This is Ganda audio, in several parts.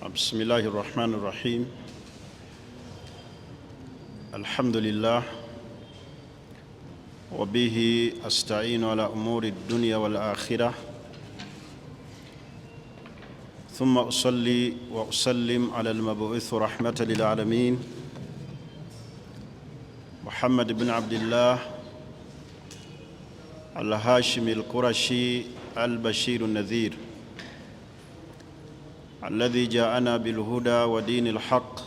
بسم الله الرحمن الرحيم الحمد لله وبه أستعين على أمور الدنيا والآخرة ثم أصلي وأسلم على المبعوث رحمة للعالمين محمد بن عبد الله الهاشمي القرشي البشير النذير الذي جاءنا بالهدى ودين الحق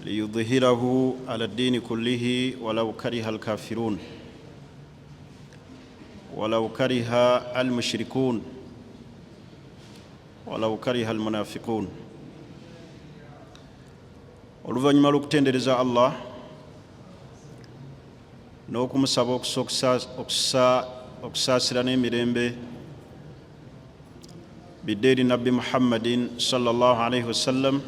ليظهره على الدين كله ولو كره الكافرون ولو كره المشركون ولو كره المنافقون. oluvannyuma lw'okutendereza Allah n'okumusaba okusaasira n'emirembe biddeeri nabbi Muhammadin sallallahu alaihi wasallam,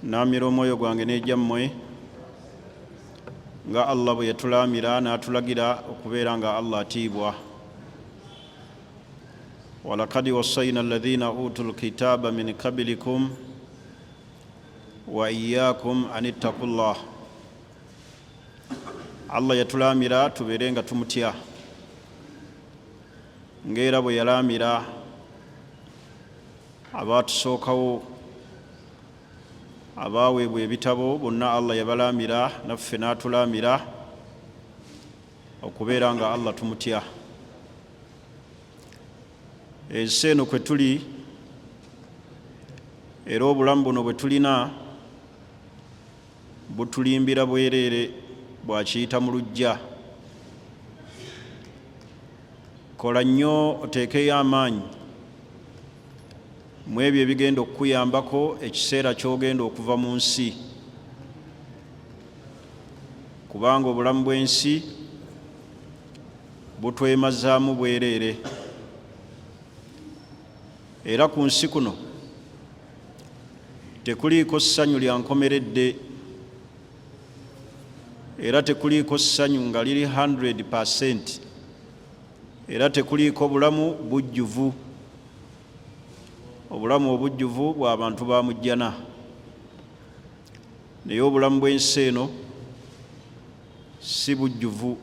naamira omwoyo gwange n'egyammwe nga Allah bwe yatulaamira n'atulagira okubeera nga Allah atiibwa. walaqad wassayna alladhina utul kitaba min qablikum wa iyyakum an ittaqullah. Allah yatulaamira tubeere nga tumutya ng'era bwe yalaamira abaatusookawo abaaweebwa ebitabo bonna. Allah yabalaamira, naffe n'atulaamira okubeera nga Allah tumutya. Ensi eno kwe tuli era obulamu buno bwe tulina butulimbira bwereere bwakiyita mu luggya. Kola nnyo oteekeyo amaanyi mu ebyo ebigenda okukuyambako ekiseera ky'ogenda okuva mu nsi, kubanga obulamu bw'ensi butwemazaamu bwereere. Era ku nsi kuno tekuliiko ssanyu lya nkomeredde, era tekuliiko ssanyu nga liri 100%, era tekuliiko bulamu bujjuvu. Obulamu obujjuvu bw'abantu ba mujjana, naye obulamu bw'ensi eno si bujjuvu.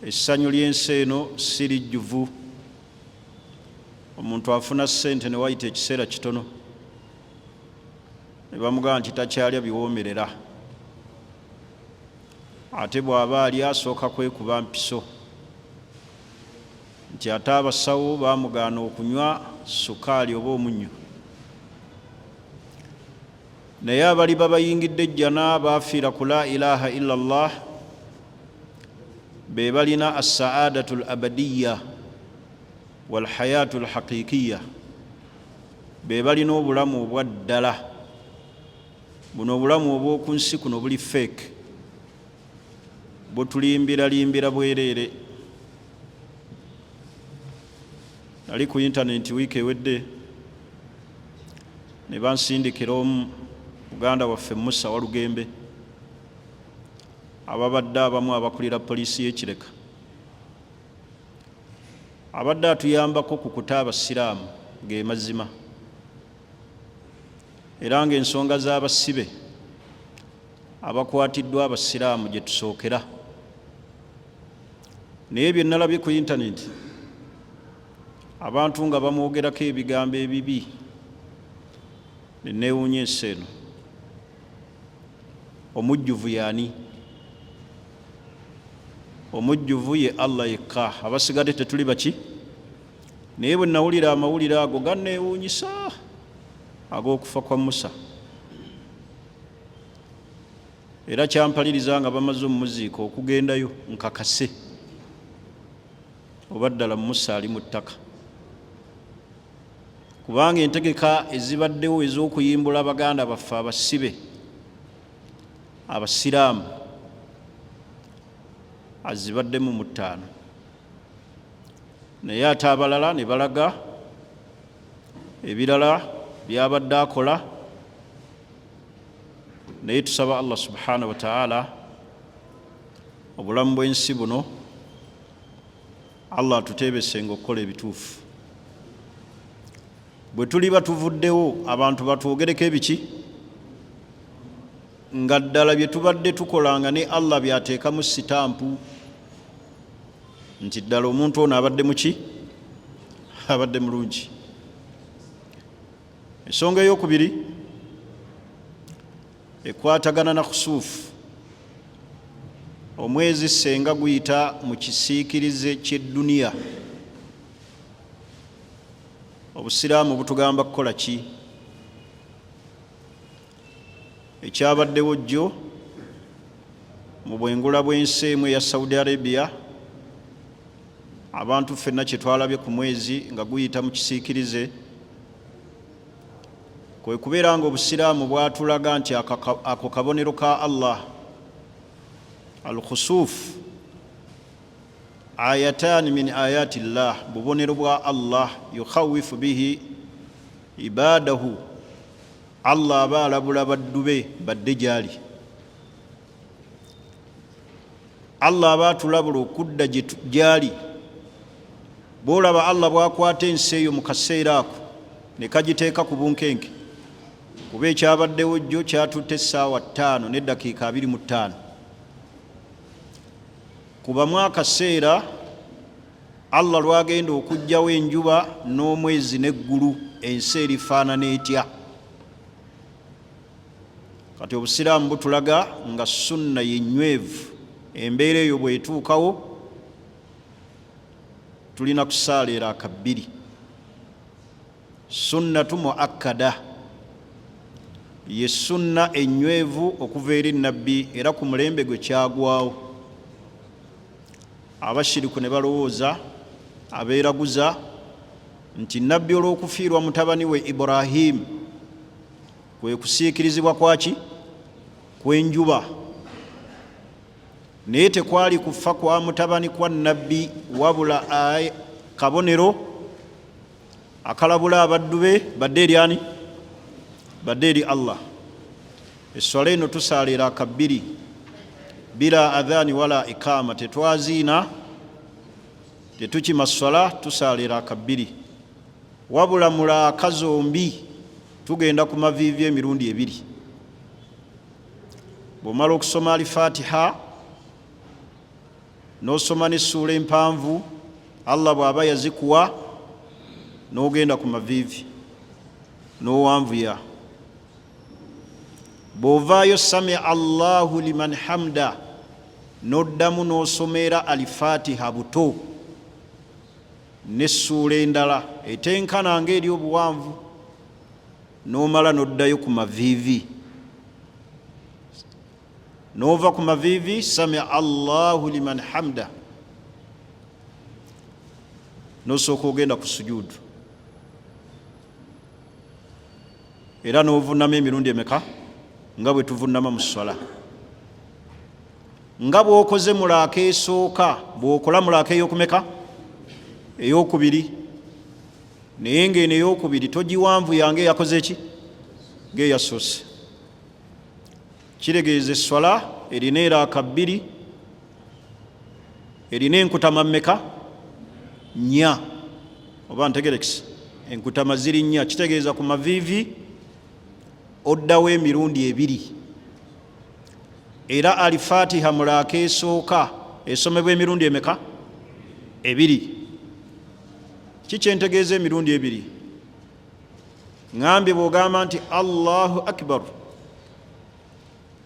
Essanyu ly'ensi eno si lijjuvu. Omuntu afuna ssente ne wayita ekiseera kitono ne bamugamba nti takyalya biwoomerera, ate bw'aba alya asooka kwekuba mpiso nti ate abasawo baamugaana okunywa sukaali oba omunnyo. Naye abali babayingidde ejjana baafiira ku la ilaha illa Allah be balina assaadatu l abadiyya wal hayatu l haqiqiyya, be balina obulamu obwa ddala. Buno obulamu obw'oku nsi kuno buli fake, butulimbiralimbira bwereere. Nali ku intaneti wiiki ewedde ne bansindikira omu muganda waffe Musa Walugembe, ababadde abamu abakulira poliisi y'Ekireka, abadde atuyambako ku kuta abasiraamu ge mazima, era ng'ensonga z'abasibe abakwatiddwa abasiraamu gye tusookera. Naye bye nalabye ku intaneti abantu nga bamwogerako ebigambo ebibi, ne neewuunya ensi eno. Omujjuvu y'ani? Omujjuvu ye Allah yekka, abasigadde tetuli baki? Naye bwe nawulira amawulire ago ganneewuunyisa, ag'okufa kwa Musa. Era kyampaliriza nga bamaze omumuziika okugendayo nkakase oba ddala Musa ali mu ttaka, kubanga entegeka ezibaddewo ez'okuyimbula baganda baffe abasibe abasiraamu azibaddemu mu 5, naye ate abalala ne balaga ebirala byabadde akola. Naye tusaba Allah subhanahu wa ta'ala obulamu bw'ensi buno Allah atuteebesenga okukola ebituufu. bwe tuli batuvuddewo abantu batwogereko ebiki nga ddala bye tubadde tukolanga ne Allah byateekamu sitampu nti ddala omuntu ono abadde muki abadde mulungi. Ensonga ey'okubiri ekwatagana na khusuufu. Omwezi senga guyita mu kisiikirize ky'edduniya, obusiraamu butugamba kukola ki? Ekyabaddewo jjo mu bwengula bw'ensi emu eya Saudi Arabia, abantu ffenna kye twalabye ku mwezi nga guyita mu kisiikirize, kwe kubeera nga obusiraamu bwatulaga nti ako kabonero ka Allah al-khusuuf ayatan min ayati llah, bubonero bwa Allah yukhawifu bihi ibadahu, Allah aba alabula baddu be badde gyali. Allah aba atulabula okudda gyali. Bw'olaba Allah bw'akwata ensi eyo mu kaseera ako ne kagiteeka ku bunkenke, kuba ekyabaddewo jjo kyatutte essaawa 5 n'eddakiika 25. Kubamu akaseera Allah lwagenda okugyawo enjuba n'omwezi n'eggulu, ensi erifaanana etya. Kati obusiraamu butulaga nga sunna yenywevu, embeera eyo bw'etuukawo tulina kusaala eraka 2. Sunnatu muakkada, ye sunna enywevu okuva eri nabbi, era ku mulembe gwe kyagwawo. Abashiriku ne balowooza, abeeraguza nti nabbi olw'okufiirwa mutabani we Ibrahim kwe kusiikirizibwa kwaki? Kw'enjuba. Naye tekwali kufa kwa mutabani kwa nabbi, wabula kabonero akalabula abaddu be badde eri ani? Badde eri Allah. Esswala eno tusaala eraka 2 bila adhaani wala ikama, tetwaziina tetukima swala, tusaala eraka 2, wabula mulaaka zombi tugenda ku maviivi emirundi 2. Bw'omala okusoma al-Fatiha n'osoma n'essuula empanvu Allah bw'aba yazikuwa, n'ogenda ku maviivi n'owanvuya. Bw'ovaayo sami Allahu liman hamda n'oddamu n'osomera al-Fatiha buto n'essuula endala etenkana ng'eri obuwanvu, n'omala n'oddayo ku maviivi. N'ova ku maviivi sami Allahu liman hamda, n'osooka ogenda ku sujuudu, era n'ovunnama emirundi emeka? Nga bwe tuvunnama mu swala. Nga bw'okoze mulaaka esooka, bw'okola mulaaka ey'okumeka? Ey'okubiri. Naye ng'eno ey'okubiri togiwanvu yange yakoze ki? Ng'eyasoose. Kiregeeza esswala erina eraka 2, erina enkutama mmeka? 4. Oba ntegerekisa? Enkutama ziri 4. Kitegeeza ku maviivi oddawo emirundi 2. Era al-Fatiha mulaaka esooka esomebwa emirundi emeka? 2. Kikyentegeeza emirundi 2? Ngambye bw'ogamba nti Allahu akbar,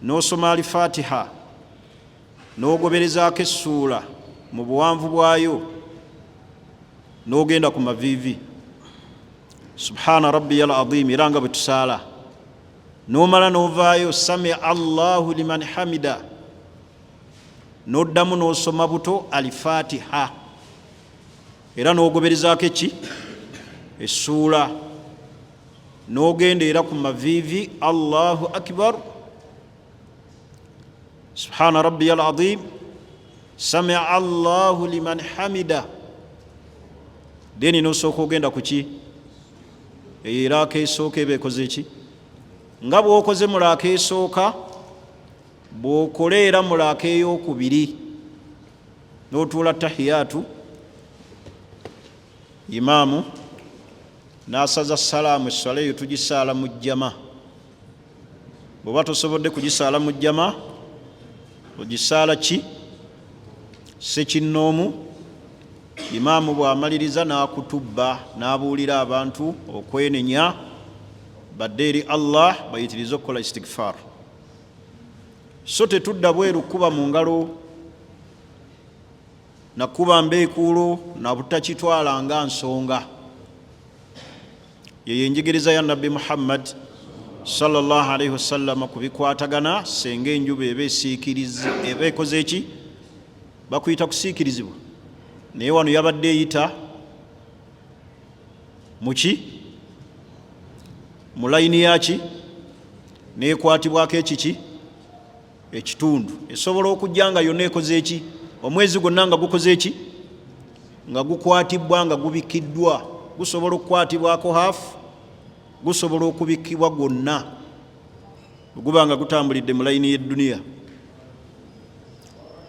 n'osoma al-Fatiha n'ogoberezaako essuula mu buwanvu bwayo, n'ogenda ku maviivi subhana rabbiyal azim, era nga bwe tusaala, n'omala n'ovaayo sami Allahu liman hamida, n'oddamu n'osoma buto al-Fatiha, era n'ogoberezaako eki? Essuula, n'ogenda era ku maviivi Allahu akbar, subhana rabbiyal azim, sami Allahu liman hamida, deni n'osooka ogenda ku ki? Eraka esooka eba ekoze eki? Nga bw'okoze mulaaka esooka, bw'okola era mulaaka ey'okubiri n'otuula tahiyatu, imaamu n'asaza salaamu esswala eyo tugisaala mu jjama. Bw'oba tosobodde kugisaala mu jjama ogisaala ki sekinnoomu. Imaamu bw'amaliriza n'akutubba n'abuulira abantu okwenenya badde eri Allah bayitirize okukola istighfar. So tetudda bweru kuba mu ngalo nakuba mbeekuulo na butakitwala nga nsonga. Yeyo enjigiriza ya Nabbi Muhammad sallallahu alaihi wasallam kubikwatagana senga enjuba eba ekoze eki bakuyita kusiikirizibwa. Naye wano yabadde eyita muki mu layini yaki neekwatibwako ekiki ekitundu esobola okujja nga yonna ekoze eki omwezi gwonna nga gukoze eki nga gukwatibwa nga gubikiddwa. Gusobola okukwatibwako haafu, gusobola okubikibwa gwonna oguba nga gutambulidde mu layini y'edduniya.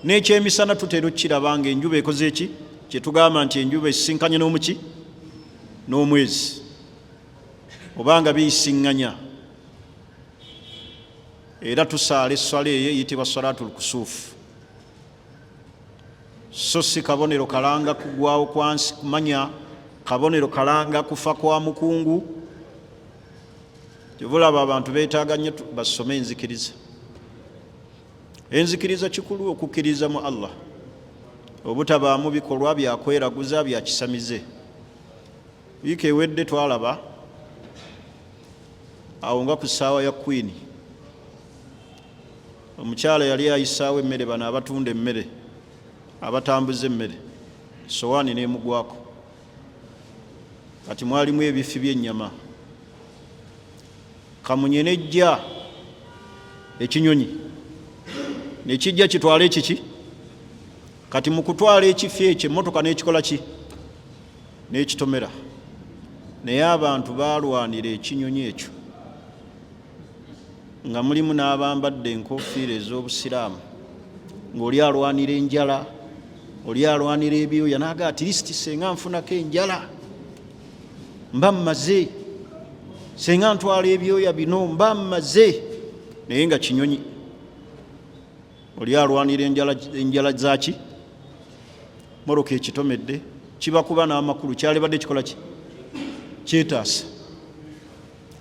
N'ekyemisana tutera okukiraba nga enjuba ekoze eki kyetugamba nti enjuba esisinkanye n'omuki n'omwezi obanga biyisiŋŋanya. Era tusaala esswala eyo eyitibwa salaatul kusuufu. So si kabonero kalanga kugwawo kwansi kumanya kabonero kalanga kufa kwa mukungu. Kyebulaba abantu beetaaga nnyo basome enzikiriza. Enzikiriza kikulu okukkiriza mu Allah obutabaamu bikolwa byakweraguza byakisamize. Wiiki ewedde twalaba awo nga ku ssaawa ya Queen omukyala yali ayisaawo emmere, bano abatunda emmere abatambuza emmere, sowaani n'emugwako. Kati mwalimu ebifi by'ennyama. Kamunye nejja ekinyonyi nekijja kitwala ekiki. Kati mu kutwala ekifi ekyo emmotoka n'ekikola ki n'ekitomera. Naye abantu baalwanira ekinyonyi ekyo nga mulimu n'abambadde enkofiira ez'obusiraamu, ng'oli alwanira enjala, oli alwanira ebyoya, n'aga ati lisiti senga nfunako enjala mba mmaze, senga ntwala ebyoya bino mba mmaze. Naye nga kinyonyi. Oli alwanira enjala zaki moroka ekitomedde kibakuba n'amakulu kyalibadde kikola ki kyetaasa.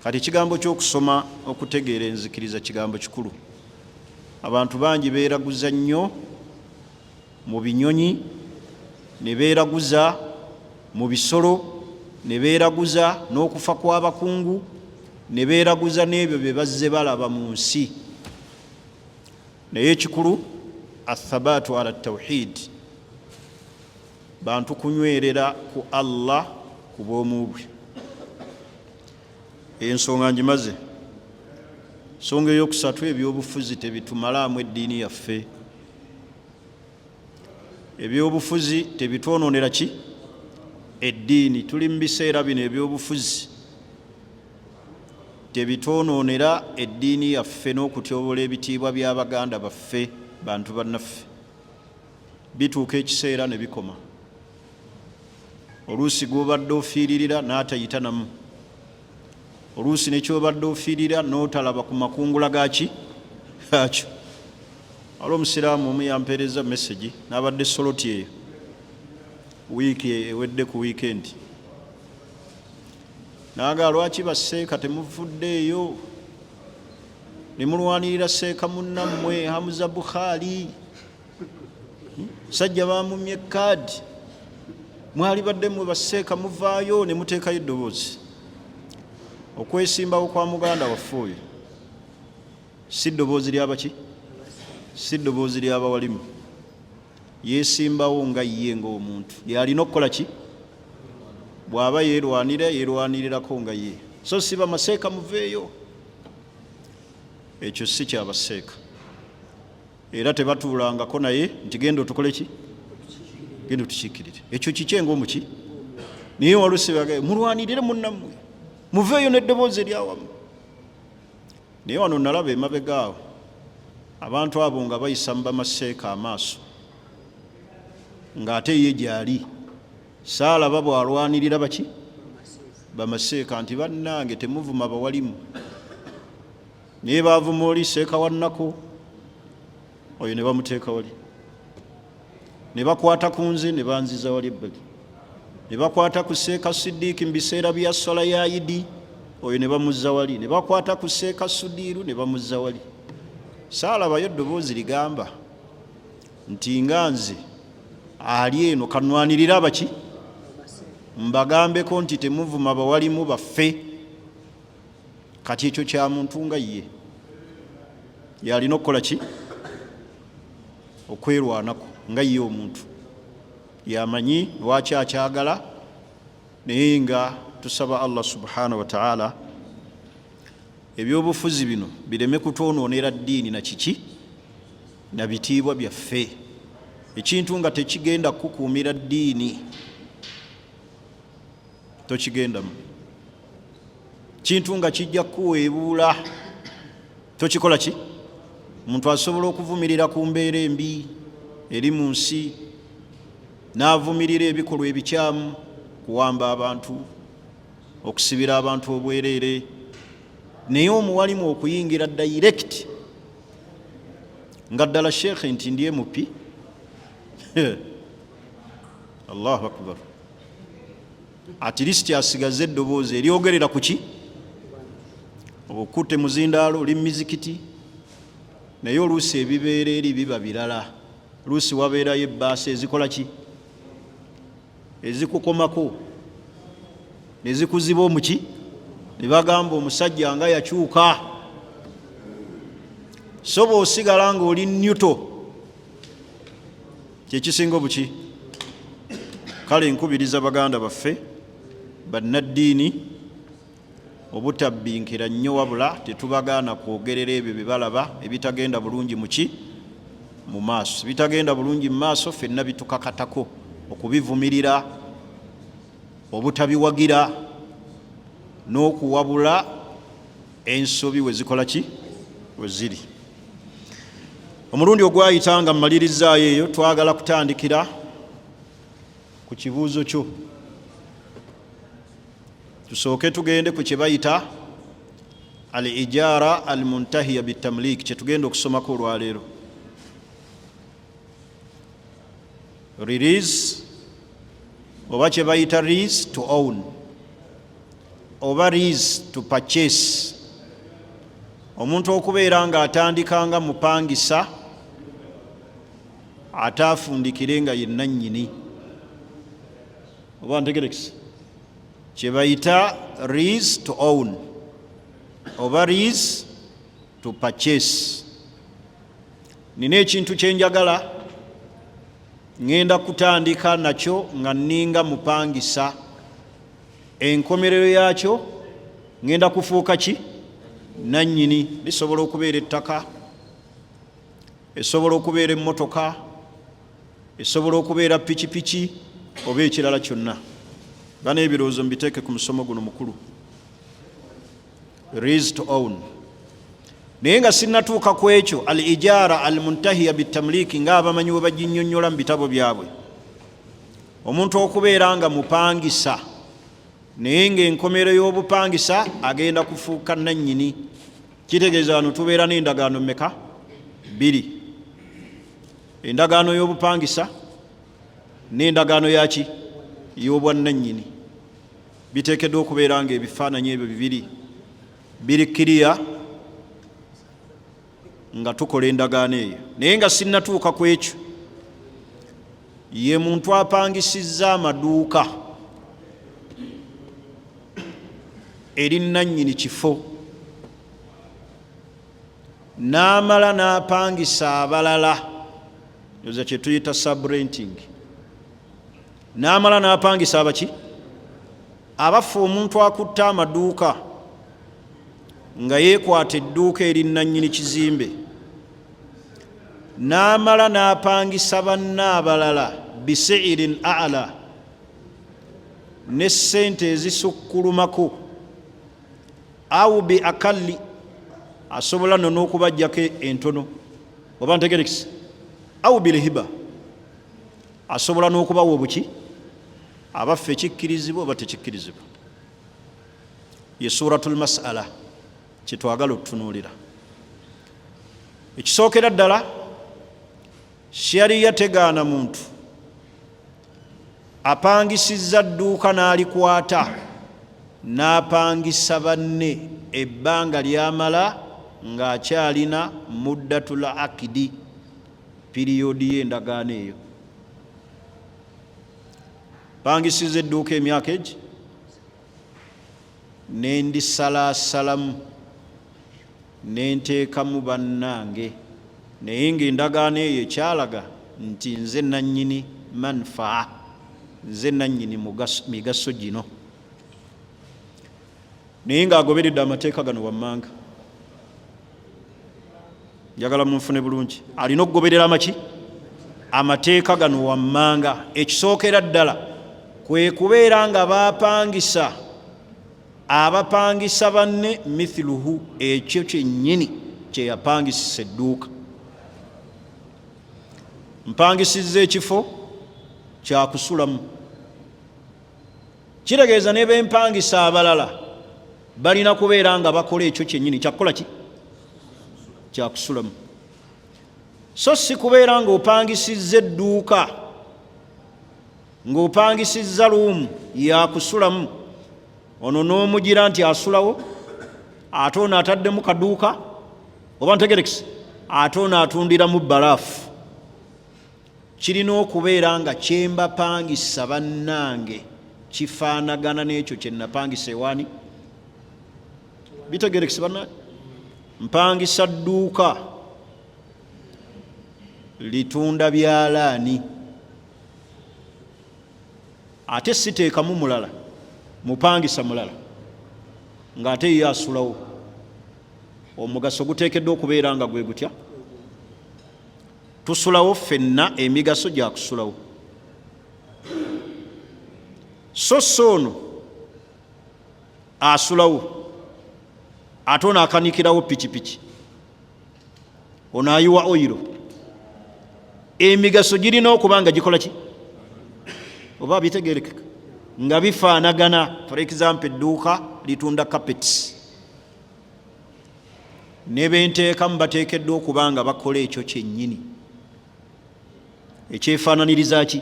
Kati ekigambo ky'okusoma okutegeera enzikiriza kigambo kikulu. Abantu bangi beeraguza nnyo mu binyonyi, ne beeraguza mu bisolo, ne beeraguza n'okufa kw'abakungu, ne beeraguza n'ebyo bye bazze balaba mu nsi. Naye ekikulu athabaatu ala tawhid, bantu kunywerera ku Allah ku bw'omu bwe. Ensonga ngimaze. Nsonga eyokusatu, ebyobufuzi tebitumalaamu eddiini yaffe. Ebyobufuzi tebitwonoonera ki eddiini. Tuli mu biseera bino ebyobufuzi tebitwonoonera eddiini yaffe n'okutyobola ebitiibwa by'Abaganda baffe, bantu bannaffe. Bituuka ekiseera ne bikoma. Oluusi gw'obadde ofiiririra n'atayita namu. Oluusi nekyobadde ofiirira n'otalaba ku makungula gaki akyo. Waliwo omusiraamu omu yampeereza message n'abadde soloti eyo wiiki ewedde ku wiikendi. Naaga lwaki basseeka temuvuddeeyo ne mulwanirira seeka munnammwe Hamza Bukhari? Sajja bamumye kaadi, mwali badde mwe basseeka muvaayo ne muteekayo eddoboozi. Okwesimbawo kwa muganda waffe oyo si ddoboozi ly'abaki, si ddoboozi ly'abawalimu. Yeesimbawo nga ye ng'omuntu yalina okukola ki? Bw'aba yeerwanirirako nga ye. So si bamaseeka muveeyo. Ekyo si kyabaseeka. Era tebatuulangako naye nti genda otukole ki? Genda otukiikirire. Ekyo kikye ng'omuki? Naye walusi bagaye mulwanirire munnammwe, muveeyo n'eddoboozi eryawamu. Naye wano nalaba emabegaawo abantu abo nga bayisa mu bamaseeka amaaso, ng'ate ye gy'ali saalaba bw'alwanirira baki? bamaseeka nti bannange temuvuma bawalimu naye bavuma oli seeka wannako oyo ne bamuteeka wali ne bakwata ku nze ne banziza wali ebbali ne bakwata ku seeka Siddiiki mu biseera bya swala ya Idi oyo ne bamuzza wali ne bakwata ku seeka Sudiiru ne bamuzza wali saalabayo eddoboozi ligamba nti nga nze ali eno kanwanirira abaki mbagambeko nti temuvuma bawalimu baffe kati ekyo kya muntu nga ye yalina okukola ki okwerwanako nga ye omuntu yamanyi lwaki akyagala naye nga tusaba Allah subhanahu wa ta'ala ebyobufuzi bino bireme kutwonoonera ddiini na kiki na bitiibwa byaffe ekintu nga tekigenda kukuumira ddiini tokigendamu kintu nga kijja kuweebuula tokikola ki omuntu asobola okuvumirira ku mbeera embi eri mu nsi n'avumirira ebikolwa ebikyamu kuwamba abantu okusibira abantu obwereere naye omuwalimu okuyingira direct nga ddala sheekhe nti ndiye mupi Allahu akbar at least asigaze eddoboozi eryogerera ku ki okutte muzindaalo oli mizikiti naye oluusi ebibeera eri biba birala oluusi wabeerayo ebbaasa ezikola ki ezikukomako nezikuziba omuki ne bagamba omusajja nga yakyuka soba osigala nga oli nyuto kyekisinga obuki kale nkubiriza baganda baffe bannaddiini obutabbinkira nnyo wabula tetubagaana kwogerera ebyo byebalaba ebitagenda bulungi muki mu maaso bitagenda bulungi mu maaso ffenna bitukakatako okubivumirira obutabiwagira n'okuwabula ensobi wezikola ki weziri omulundi ogwayita nga mmalirizzaayo eyo twagala kutandikira ku kibuuzo kyo tusooke tugende ku kye bayita al ijaara al muntahiya bitamliik kye tugenda okusomako olwaleero release oba kye bayita lease to own oba lease to purchase omuntu okubeera nga atandika nga mupangisa ate afundikire nga ye nannyini oba ntegerekisa kye bayita lease to own oba lease to purchase nina ekintu kyenjagala ngenda kutandika nakyo nga nninga mupangisa enkomerero yakyo ngenda kufuuka ki nannyini lisobola okubeera ettaka esobola okubeera emmotoka esobola okubeera pikipiki oba ekirala kyonna bana ebirowoozo mbiteeke ku musomo guno mukulu lease to own naye nga sinnatuuka ku ekyo al ijaara al muntahiya bitamliiki ng'abamanyi bwe baginnyonnyola mu bitabo byabwe omuntu okubeera nga mupangisa naye ng'enkomero y'obupangisa agenda kufuuka nannyini kitegeeza wano tubeera n'endagaano mmeka 2 endagaano y'obupangisa n'endagaano yaki y'obwannannyini biteekeddwa okubeera nga ebifaananyi ebyo biri kiriya nga tukola endagaano eyo naye nga sinnatuuka ku ekyo ye muntu apangisizza amaduuka eri nannyini kifo n'amala n'apangisa abalala yoza kye tuyita subrenting n'amala n'apangisa abaki abafa omuntu akutte amaduuka nga yeekwata edduuka eri nannyini kizimbe n'amala n'apangisa banna abalala bisiirin a'la ne ssente ezisukkulumako awu bi akalli asobola nno n'okubajjako entono oba ntegerekisa awu bilhiba asobola n'okubawa obuki abaffe ekikkirizibwa oba tekikkirizibwa ye suratul mas'ala kyetwagala okutunuulira. Ekisookera ddala, shariya tegaana muntu apangisizza dduuka n'alikwata n'apangisa banne ebbanga lyamala ng'akyalina muddatul akidi, piriyodi y'endagaano eyo. Pangisizza edduuka emyaka egi nendisalaasalamu nenteekamu bannange, naye ng'endagaano eyo ekyalaga nti nze nannyini manfaa, nze nannyini migaso gino, naye ng'agoberedde amateeka gano wammanga. Njagala munfune bulungi, alina okugoberera amaki? Amateeka gano wammanga. Ekisookera ddala kwe kubeera nga bapangisa abapangisa banne mithluhu, ekyo kyennyini kyeyapangisisa edduuka. Mpangisizza ekifo kyakusulamu, kitegeeza ne bempangisa abalala balina kubeera nga bakola ekyo kyennyini kyakukola ki? Kyakusulamu. So si kubeera ng'opangisizza edduuka, ng'opangisizza luumu yakusulamu, ono n'omugira nti asulawo, ate ono ataddemu kaduuka, oba ntegerekese, ate ono atundiramu balaafu. Kirina okubeera nga kyembapangisa bannange kifaanagana n'ekyo kye napangisa ewaani. Bitegerekese bannange? Mpangisa dduuka litunda byalaani, ate siteekamu mulala, mupangisa mulala ng'ate ye asulawo. Omugaso guteekeddwa okubeera nga gwe gutya, tusulawo ffenna, emigaso gya kusulawo. So ono asulawo, ate ono akanikirawo pikipiki, ono ayiwa oyiro. Emigaso girina okuba nga gikola ki? Oba bitegerekeka nga bifaanagana. For example, edduuka litunda carpets, ne benteekamu bateekeddwa okuba nga bakola ekyo kyennyini ekyefaananiriza ki?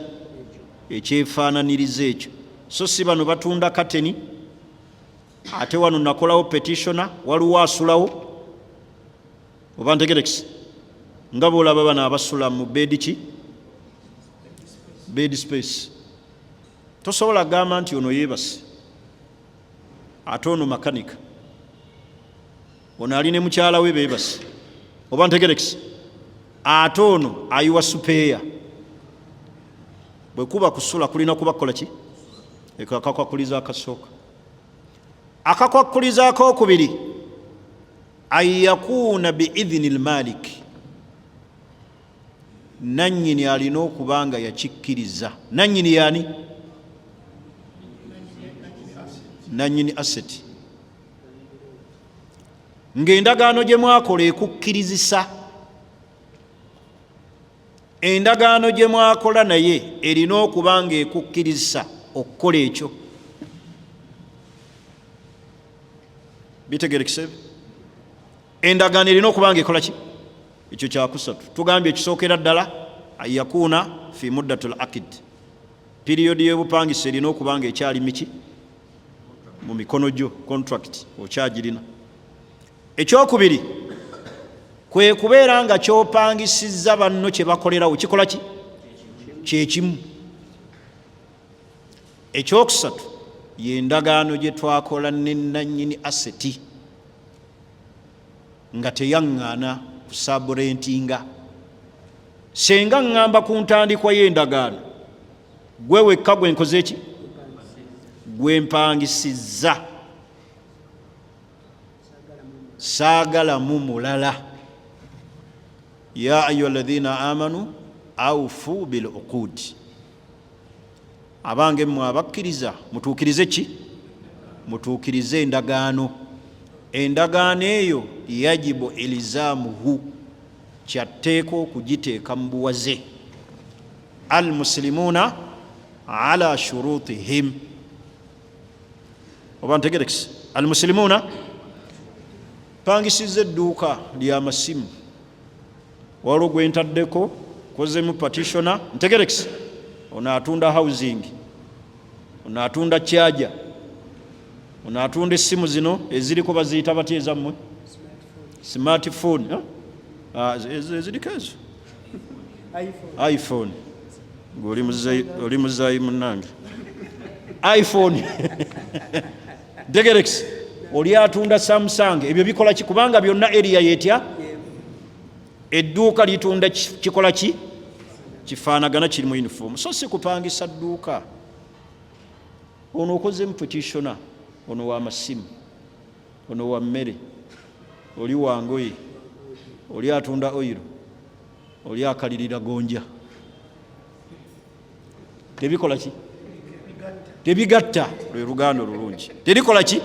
Ekyefaananiriza ekyo. So si bano batunda kateni, ate wano nakolawo petitiona, waliwo asulawo. Oba ntegerekese nga bw'olaba bano abasula mu bed ki? Bed space. Tosobola gamba nti ono yeebase, ate ono makanika, ono ali ne mukyala we beebase. Oba ntegerekese, ate ono ayiwa supeeya. Bwe kuba kusula kulina kuba kukola ki? Akakwakuliza akasooka. Akakwakuliza akokubiri, an yakuuna biidhini lmalik, nannyini alina okuba nga yakikkiriza. Nannyini yaani? Nannyini asset. Ng'endagaano gye mwakola ekukkirizisa, endagaano gye mwakola naye erina okuba nga ekukkirizisa okukola ekyo. Bitegerekese? Endagaano erina okuba nga ekola ki? Ekyo kyakusatu. Tugambye ekisookera ddala an yakuuna fi muddatul akid, piriyodi y'obupangisa erina okuba nga ekyali miki? Mu mikono gyo, contract okyagirina. Ekyokubiri kwe kubeera nga ky'opangisizza banno kye bakolerawo kikola ki? Kyekimu. Ekyokusatu y'endagaano gye twakola ne nannyini aseti nga teyaŋŋaana kusaburentinga. Senga ŋŋamba ku ntandikwa y'endagaano, gwe wekka gwe nkoze ki? Gwe mpangisizza, saagalamu mulala. Ya ayyuha alladhina amanu awfu bil uqud, abange mmwe abakkiriza mutuukirize ki? Mutuukirize endagaano. Endagaano eyo yajibu ilizaamuhu, kyatteeka okugiteeka mu buwaze. Almuslimuuna ala shurutihim, oba ntegerekese, almuslimuna pangisiza edduuka lyamasimu waliwo gwentaddeko kozemu patitiona ntegerekisi ono atunda housing ono atunda charger ono atunda essimu zino eziriko baziyita batya ezammwe smartphone eziriko ezo iphone oli muzayi munange iphone ntegerekisi oli atunda Samsung ebyo bikola ki kubanga byonna area yetya edduuka litunda kikola ki kifaanagana kiri mu uniform so si kupangisa dduuka ono okozemu petitiona ono wa masimu ono wa mmere oli wa ngoye oli atunda oil oli akalirira gonja tebikola ki tebigatta lwe luganda olulungi terikola ki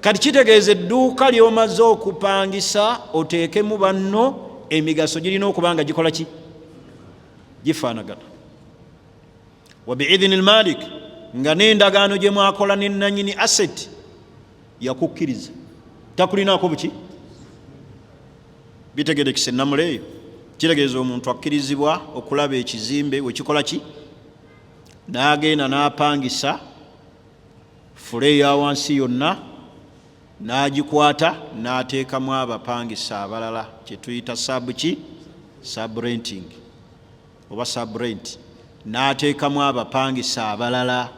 kati kitegeeza edduuka lyomaze okupangisa oteekemu banno emigaso girina okuba nga gikola ki gifaanagana wa biidhini lmalik nga n'endagaano gye mwakola n'ennanyini asset yakukkiriza takulinaako buki bitegerekise namuleeyo kitegeeza omuntu akkirizibwa okulaba ekizimbe wekikola ki n'agenda n'apangisa fule ya wansi yonna n'agikwata n'ateekamu abapangisa abalala kyetuyita subrenting oba subrent n'ateekamu abapangisa abalala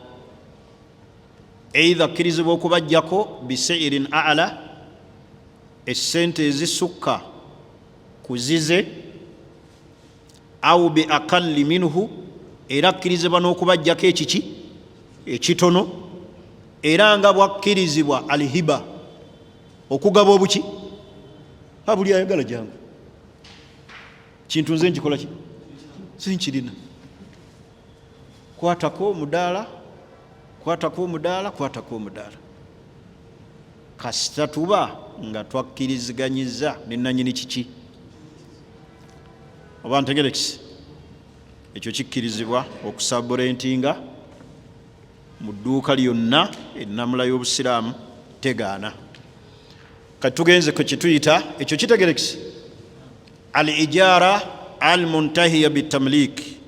eitha akkirizibwa okubajjako bisairin ala essente ezisukka kuzize au bi aqalli minhu era akkirizibwa n'okubajjako ekiki ekitono era nga bwakkirizibwa alhiba okugaba obuki abuli ayagala jangu kintu nze nkikola ki sinkirina kwatako omudaala kasita tuba nga twakkiriziganyiza nenanyini kiki oba ntegerekisi ekyo kikkirizibwa okusaburentinga mu dduuka lyonna ennamula y'obusiraamu tegaana kati tugenze ku kituyita ekyo kitegerekisi al ijara al muntahiya bitamlik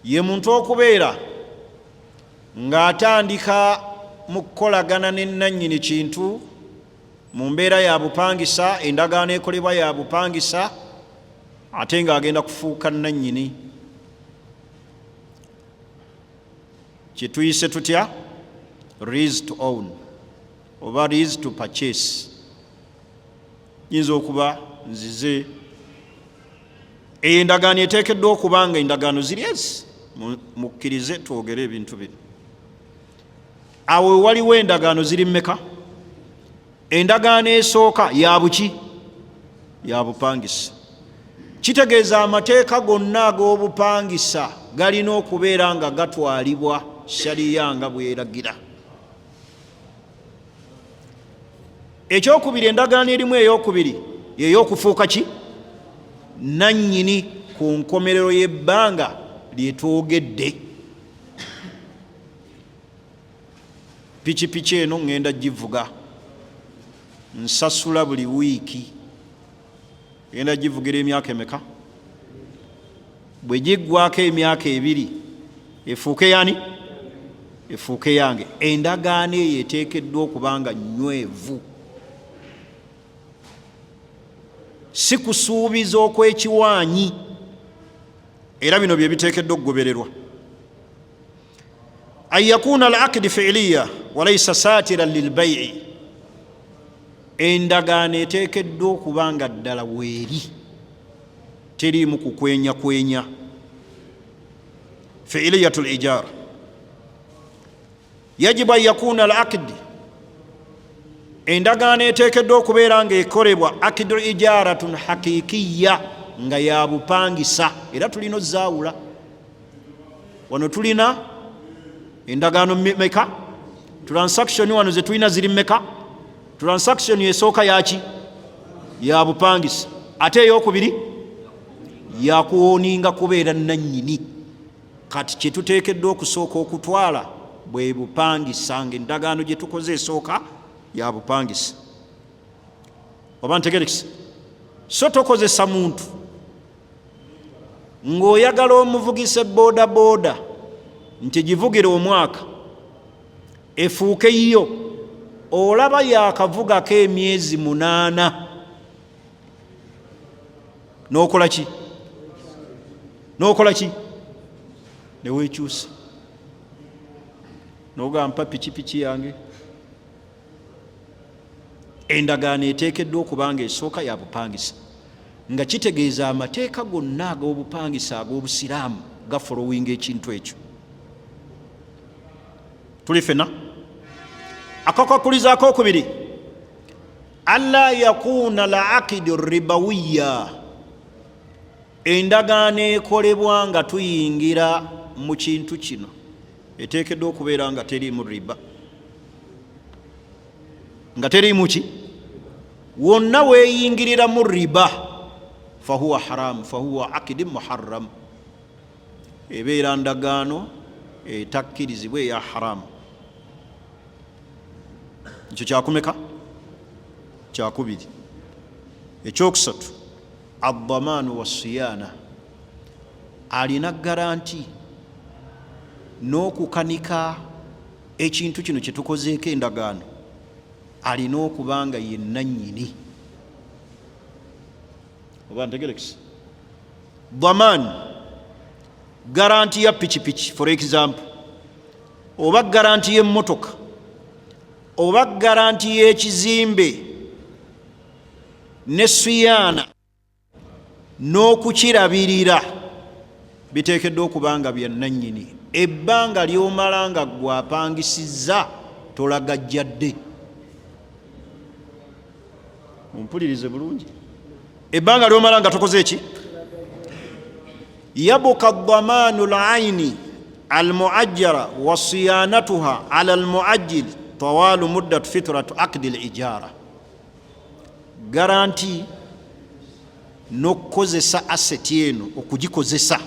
ye muntu okubeera ng'atandika mu kukolagana n'ennannyini kintu mu mbeera ya bupangisa endagaano ekolebwa ya bupangisa ate ng'agenda kufuuka nnannyini kyetuyise tutya lease to own oba lease to purchase yinza okuba nzize endagaano eteekeddwa okuba nga endagaano ziri ezi mukkirize twogere ebintu bino awo waliwo endagaano ziri mmeka endagaano esooka ya buki ya bupangisa kitegeeza amateeka gonna ag'obupangisa galina okubeera nga gatwalibwa shariya nga bweragira ekyokubiri endagaano erimu eyokubiri yeyokufuuka ki nannyini ku nkomerero y'ebbanga lyetwogedde pikipiki eno ngenda givuga nsasula buli wiiki ngenda givugira emyaka emeka bwe giggwako emyaka ebiri efuuke yani efuuke yange endagaano eyo eteekeddwa okuba nga nywevu si kusuubiza okw'ekiwaanyi era bino bye biteekeddwa okugobererwa an yakuna al aqdi fi'liya walaysa saatiran lilbai'i endagaano eteekeddwa okuba nga ddala weeri teriimu kukwenya fi'liyatu lijara yajibu an yakuna al aqdi endagaano eteekeddwa okubeera nga ekolebwa akidu ijaratun hakikiya nga ya bupangisa era tulina ozaawula wano tulina endagaano meka transaction wano ze tulina ziri meka transaction esooka yaki ya bupangisa ate eyokubiri yakuwoninga kubeera nannyini kati kyetuteekeddwa okusooka okutwala bwe bupangisa ng'endagaano gye tukoze esooka ya bupangisa. Oba ntegerekisa? So tokozesa muntu ng'oyagala omuvugisa booda booda nti givugire omwaka efuuke yiyo, olaba yakavugako emyezi 8 n'okola ki? N'okola ki? Neweekyusa n'ogamba pikipiki yange. Endagaano eteekeddwa okuba nga esooka ya bupangisa, nga kitegeeza amateeka gonna ag'obupangisa ag'obusiraamu gafolowinga ekintu ekyo. Tuli fena? Akakwakuliza akokubiri, alla yakuuna al-aqidu ribawiya, endagaano ekolebwa nga tuyingira mu kintu kino eteekeddwa okubeera nga teriimu riba, nga teriimu ki? Wonna weeyingirira mu riba fahuwa haramu, fahuwa aqidi muharram, ebeera ndagaano etakkirizibwa eya haramu. Ekyo kyakumeka? Kyakubiri. Ekyokusatu, ad-damaanu was-siyaana, alina garanti n'okukanika ekintu kino kye tukozeeko endagaano, alina okuba nga ye nannyini. Oba ntegerekisa? Damaan, garanti ya pikipiki for example, oba garanti y'emmotoka, oba garanti y'ekizimbe, ne siyaana n'okukirabirira biteekeddwa okuba nga bya nannyini. Ebbanga ly'omala nga gwapangisizza tolagajjadde. Mumpulirize bulungi. Ebbanga ly'omala nga tokoze eki? Yabuka ad-damaanu al-ayni al-muajjara wa siyanatuha ala al-muajjil tawalu muddat fitratu aqdi al-ijara. Garanti n'okkozesa aseti eno, okugikozesa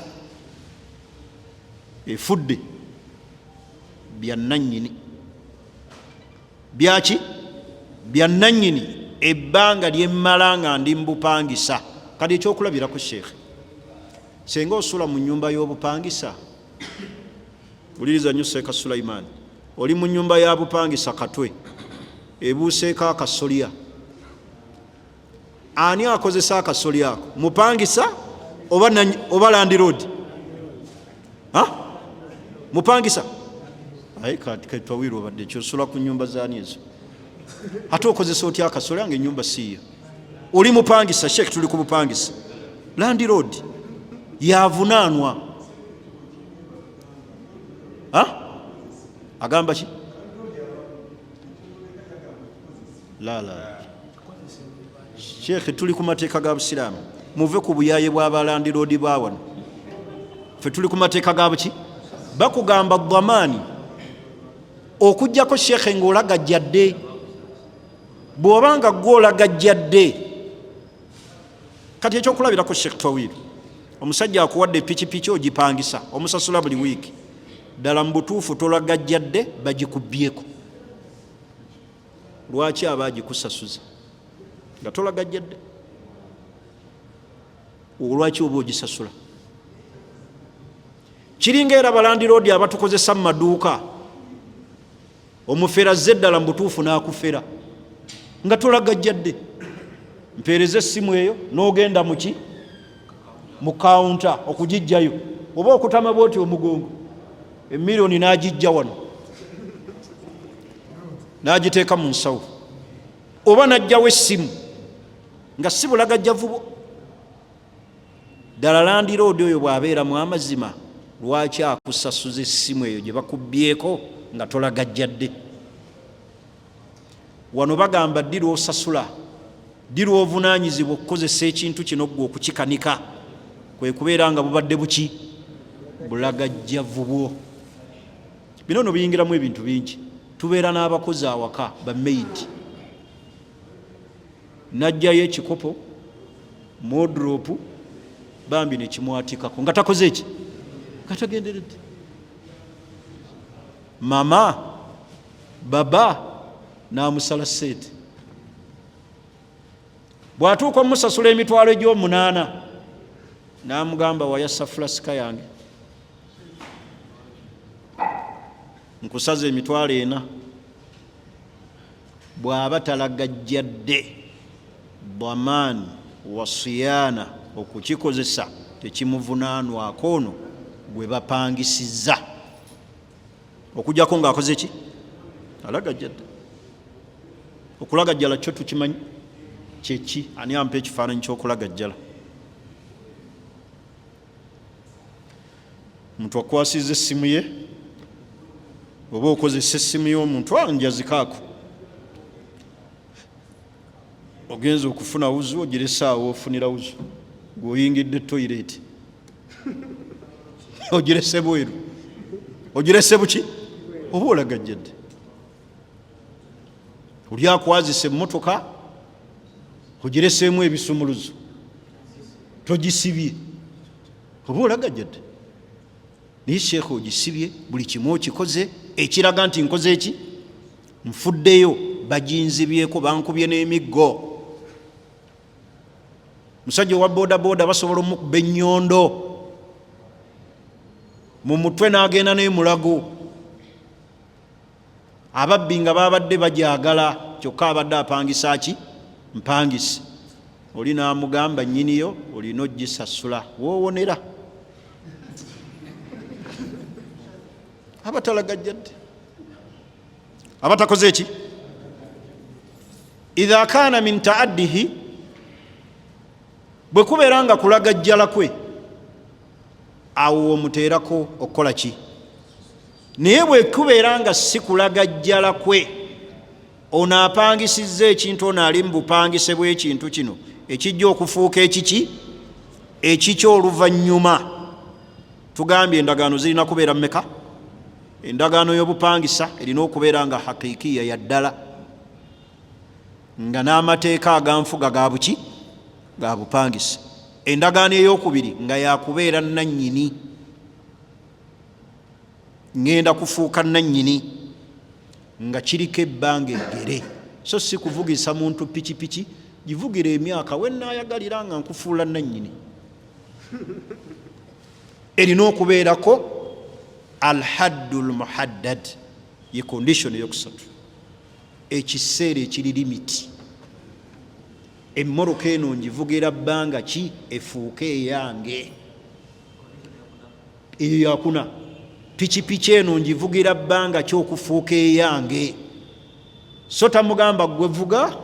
efudde bya nannyini. Byaki? Bya nannyini. Ebbanga lyemmala nga ndi mbupangisa. Kati ekyokulabirako sheekhe, senga osula mu nnyumba y'obupangisa, uliriza nnyo Seeka Sulaiman, oli mu nnyumba ya bupangisa Katwe, ebuuseeko akasolya. Ani akozesa akasolya ako? Mupangisa oba landiroodi? Mupangisa? Aye kati twawiirwa obadde kyosula ku nnyumba zaani ezo. Ate okozesa otya akasolya nga ennyumba siiyo? Oli mupangisa, sheekh, tuli ku bupangisa. Landiroodi yavunaanwa. Agamba ki? La sheekh, tuli ku mateeka ga busiraamu. Muve ku buyaaye bw'abalandiroodi bawano. Ffe tuli ku mateeka ga buki? Bakugamba damaani okujjako sheekhe ng'olagajjadde. Bw'obanga gw'olagajjadde, kati ekyokulabirako sheekh Twawiru, omusajja akuwadde pikipiki ogipangisa, omusasula buli wiiki, ddala mu butuufu tolagajjadde, bagikubyeko. Lwaki abaagikusasuza nga tolagajjadde? Olwaki oba ogisasula? Kiringa era balandiroodi abatukozesa mu maduuka, omufera azze ddala mu butuufu n'akufera nga tolagajjadde. Mpeereza essimu eyo n'ogenda muki? Mu kawunta okugijjayo, oba okutama bwoti omugongo, emiliyoni n'agijja wano n'agiteeka mu nsawo, oba n'ajjawo essimu nga si bulagajjavu bwo. Ddala landiroodi oyo bw'abeera mu amazima, lwaki akusasuza essimu eyo gye bakubbyeko nga tolagajjadde? Wano bagamba ddi lw'osasula, ddi lw'ovunaanyizibwa okukozesa ekintu kino gwe okukikanika, kwe kubeera nga bubadde buki? Bulagajjavu bwo. Bino no biyingiramu ebintu bingi. Tubeera n'abakozi awaka, ba maid, najjayo ekikopo modropu bambi nekimwatikako nga takoze eki? Nga tagenderedde. mama baba n'amusala sente. Bw'atuuka omusasula emitwalo egy'omunaana n'amugamba wayassa fulasika yange nkusaza emitwalo 4. Bw'aba talagajjadde dhamani wa siyaana okukikozesa tekimuvunaanwako ono gwe bapangisizza okujjako ng'akoze ki? Alagajjadde. Okulagajjala kyo tukimanyi kyeki? Ani ampa ekifaananyi ky'okulagajjala? Omuntu akwasizza essimu ye oba okozesa essimu y'omuntu anjazikaako, ogenza okufuna wuzu ogirese awo, ofunira wuzu gweoyingidde toilet ogirese bweru, ogirese buki? Oba olagajjadde. Oli akwazisa emmotoka ogireseemu ebisumuluzo togisibye, oba olagajjadde. Naye sheekhe ogisibye, buli kimu okikoze ekiraga nti nkoze eki? Nfuddeyo, baginzibyeko, bankubye n'emiggo. Musajja owa bodaboda basobola omukuba ennyondo mu mutwe n'agenda n'emulago. Ababbi nga babadde bajagala, kyokka abadde apangisa ki? Mpangisi. Oli n'amugamba nnyiniyo olina ogisasula, woowonera. Abatalagajjadde, abatakoze eki? Idha kaana min taaddihi, bwe kubeera nga kulagajjala kwe, awo omuteerako okukola ki? Naye bwe kubeera nga si kulagajjala kwe, ono apangisizza ekintu, ono ali mu bupangise bw'ekintu kino ekijja okufuuka ekiki? Ekikyoluvannyuma. Tugambye endagaano zirina kubeera mmeka? Endagaano y'obupangisa erina okubeera nga hakiikiya ya ddala, nga n'amateeka aganfuga ga buki? Ga bupangisa. Endagaano ey'okubiri nga yakubeera nannyini, ngenda kufuuka nannyini, nga kiriko ebbanga eggere, so si kuvugisa muntu pikipiki, givugira emyaka wenaayagalira nga nkufuula nannyini. Erina okubeerako alhaddul muhaddad, ye condition eyokusatu, ekiseera ekiri limiti. Emmoroka eno ngivugira bbanga ki? Efuuke eyange. Eyo yakuna. Pikipiki eno ngivugira bbanga ki? Okufuuka eyange. So tamugamba gwe vuga,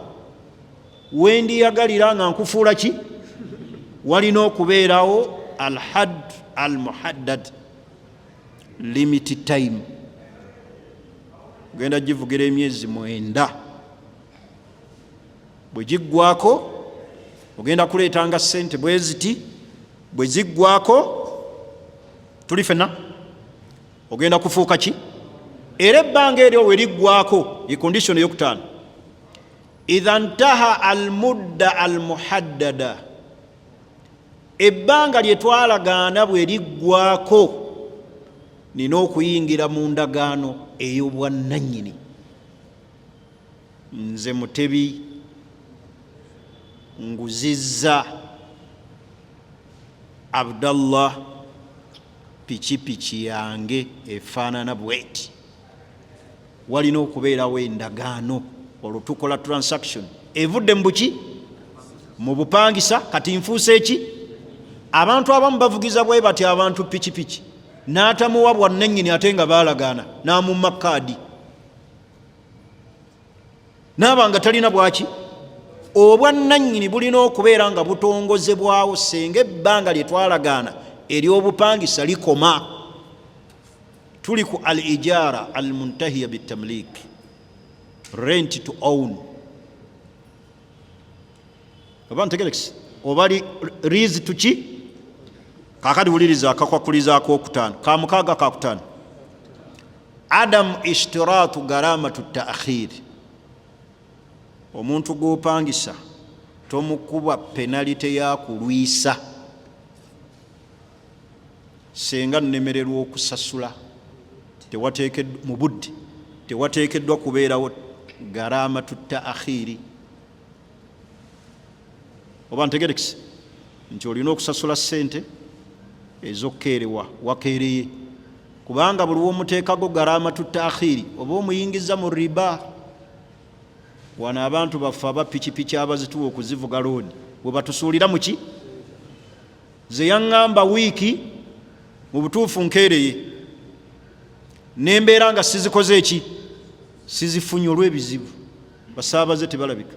wendiyagalira nga nkufuula ki? Walina okubeerawo alhadd almuhaddad, limit time. Genda givugira emyezi 9. Bwe giggwako ogenda kuleetanga ssente bwe ziti, bwe ziggwako tuli fenna ogenda kufuuka ki? Era ebbanga eryo we liggwako, ye condition ey'okutaano, idha ntaha almudda almuhaddada, ebbanga lye twalagaana bwe liggwako, nina okuyingira mu ndagaano ey'obwannannyini. Nze Mutebi nguzizza Abdallah pikipiki yange efaanana bweti. Walina okubeerawo endagaano, olwo tukola transaction evudde mu buki? Mu bupangisa. Kati nfuuse eki? Abantu abamu bavugiza bwe bati abantu pikipiki, n'atamuwa bwannannyini ate nga baalagaana, n'amumma kaadi, n'aba nga talina bwaki? Obwannannyini bulina okubeera nga butongozebwawo senga ebbanga lye twalagaana ery'obupangisa likoma. Tuli ku al ijara al muntahiya bitamlik, rent to own. Oba ntegerekisi? Oba lease to ki? Kakati wuliriza akakwakuliza ak'okutaano, ka mukaaga ka kutaano. Adam ishtiratu garamatu ta'khir. Omuntu gw'opangisa tomukuba penalite ya kulwisa senga nnemererwa okusasula mu budde tewateekeddwa kubeerawo garamatu taakhiri. Oba ntegerekise nti olina okusasula ssente ez'okkeerewa wakeereye, kubanga buli womuteekago garamatu taakhiri oba omuyingiza mu riba. Wano abantu baffe aba pikipiki abazituwa okuzivuga looni bwe batusuulira muki ze yaŋŋamba wiiki mu butuufu nkeereye nembeera nga sizikoze eki sizifunye olw'ebizibu, basaabaze tebalabika,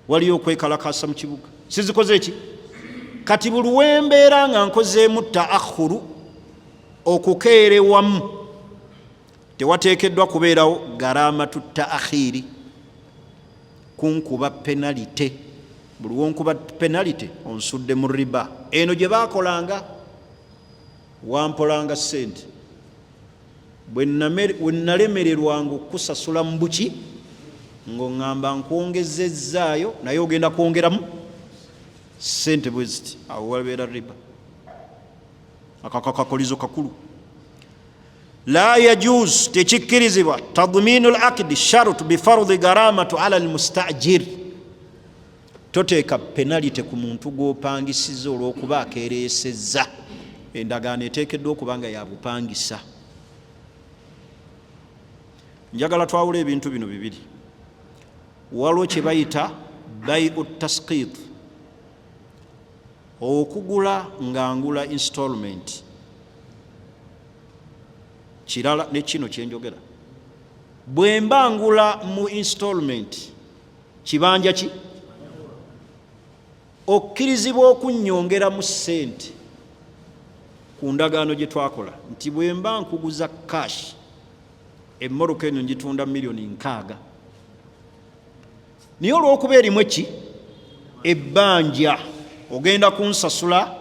waliyo okwekalakasa mu kibuga, sizikoze eki. Kati buli wembeera nga nkozeemu taakhuru okukeerewamu tewateekeddwa kubeerawo garamatu taakhiri, kunkuba penalite. Buli wonkuba penalite onsudde mu riba. Eno gye baakolanga wampolanga ssente bwe nalemererwanga okusasula mu buki ng'oŋŋamba nkwongezezzaayo naye ogenda kwongeramu ssente bwe ziti, awo wabeera riba. Akakakolizo kakulu. La yajuz, tekikkirizibwa tadminu lakdi sharut bifardi garamatu ala almustajir. Toteeka penalite ku muntu gw'opangisiza olw'okuba akeereesezza. Endagaano eteekeddwa okuba nga ya bupangisa. Njagala twawula ebintu bino bibiri. Waliwo kye bayita bayu tasqit, okugula ng'angula installment. Kirala ne kino kyenjogera, bwe mba ngula mu installment kibanja ki okkirizibwa okunnyongera mu ssente ku ndagaano gye twakola nti bwe mba nkuguza cash emmoroka eno ngitunda $6,000,000, naye olw'okuba erimu eki ebbanja ogenda kunsasula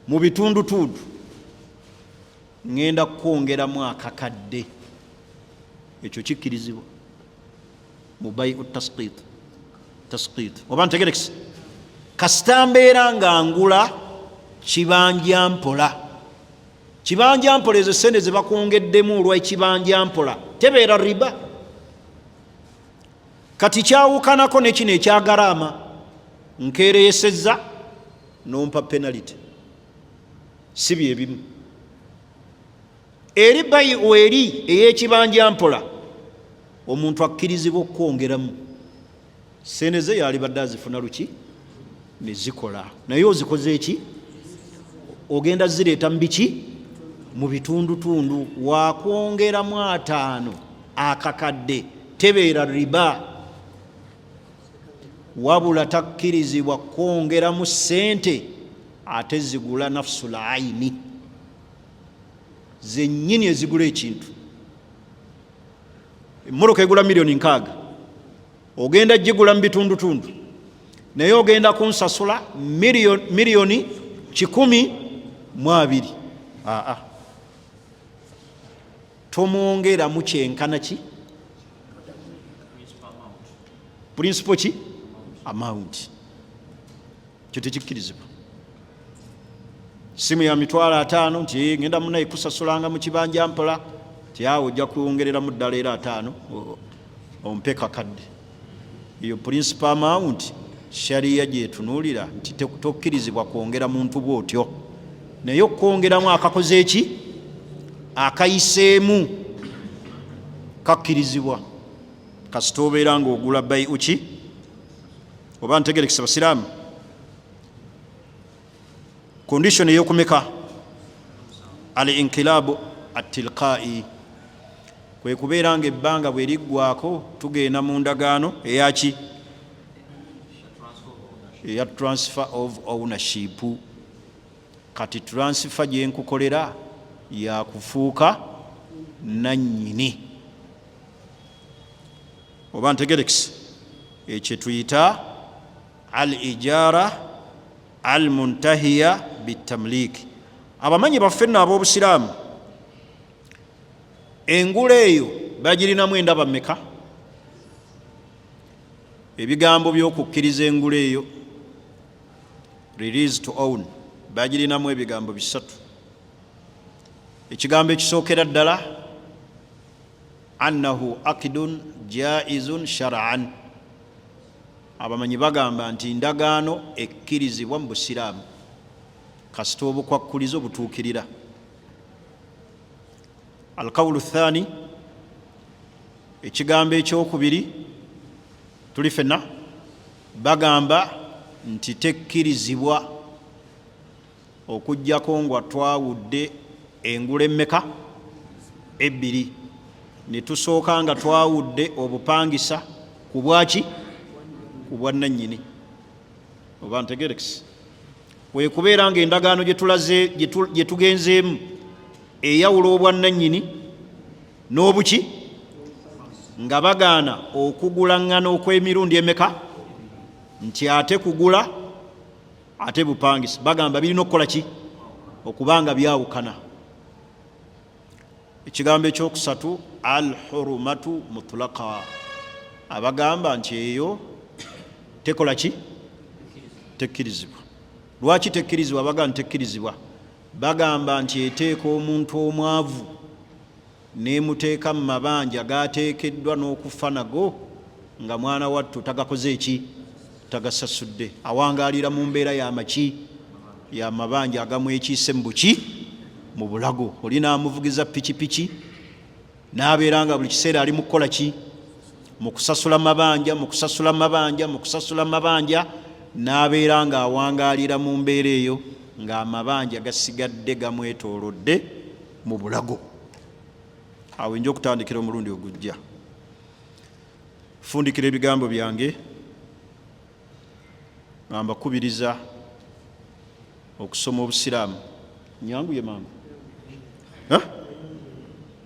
mu bitundutundu, ngenda kwongeramu akakadde, ekyo kikkirizibwa mu bayu tasqit. Oba ntegerekise, kasita mbeera nga ngula kibanja mpola. Kibanja mpola ezo ssente ze bakwongeddemu olw'ekibanja mpola tebeera riba. Kati kyawukanako ne kino ekya garama, nkeereesezza nompa penalite, si bye bimu. Eri bayu eri ey'ekibanja mpola omuntu akkirizibwa okwongeramu ssente ze yali badde azifuna luki ne zikola, naye ozikoze eki ogenda zireeta mu biki mu bitundutundu. Wakwongeramu 5 akakadde tebeera riba, wabula takkirizibwa kwongeramu ssente ate zigula nafsul aini, zennyini ezigula ekintu. Emmoroka egula $6,000,000, ogenda gigula mu bitundutundu, naye ogenda kunsasula $1,120,000. Tomwongeramu kyenkana ki principal ki amount, kyo tekikkirizibwa. Simu ya $5,000 nti ngenda munaye kusasulanga mu kibanja mpola, ti awo ojja kwongereramu ddala era 5 ompe kakadde. Eyo principal amount shariya gyetunuulira nti tokkirizibwa kwongera muntu bw'otyo, naye okwongeramu akakoze eki akayiseemu kakkirizibwa kasita obeera ng'ogula bayu ki. Oba ntegerekese basiraamu, condition eyokumeka al inkilabu atilqai, kwe kubeera nga ebbanga bwe liggwako tugenda mu ndagaano eyaki eya transfer of ownership. Kati transfer gye nkukolera ya kufuuka nannyini. Oba ntegerekese, ekyo tuyita al ijara al muntahiya bitamliki. Abamanyi baffe nno ab'obusiraamu, engula eyo bagirinamu endaba mmeka? Ebigambo by'okukkiriza engula eyo, release to own, bagirinamu ebigambo 3. ekigambo ekisookera ddala annahu aqidun jaizun shar'an, abamanyi bagamba nti ndagaano ekkirizibwa mu busiraamu kasita obukwakkulizo butuukirira. Alqawlu thani, ekigambo ekyokubiri, tuli fenna bagamba nti tekkirizibwa okujjako nga twawudde engula emmeka ebbiri, ne tusooka nga twawudde obupangisa ku bwaki, ku bwannannyini. Oba ntegerekisi wekubeera nga endagaano gye tugenzeemu eyawula obwannannyini n'obuki, nga bagaana okugulaŋŋana okw'emirundi emeka, nti ate kugula ate bupangisa, bagamba birina okukola ki, okubanga byawukana. Ekigambo ekyokusatu al-hurumatu mutlaqa, abagamba nti eyo tekola ki, tekkirizibwa. Lwaki tekkirizibwa? Bagamba nti tekkirizibwa, bagamba nti eteeka omuntu omwavu nemuteeka mu mabanja gateekeddwa n'okufa nago nga mwana wattu tagakoze eki, tagasasudde, awangalira mu mbeera y'amaki, y'amabanja agamwekiise mu buki, mu bulago. Olina amuvugiza pikipiki n'abeera nga buli kiseera ali mu kukola ki, mu kusasula mabanja, mu kusasula mabanja, mu kusasula mabanja, n'abeera nga awangalira mu mbeera eyo nga amabanja gasigadde gamwetoolodde mu bulago. Awo nja okutandikira omulundi ogujja. Fundikira ebigambo byange nga mbakubiriza okusoma obusiraamu. Nyanguye mangu,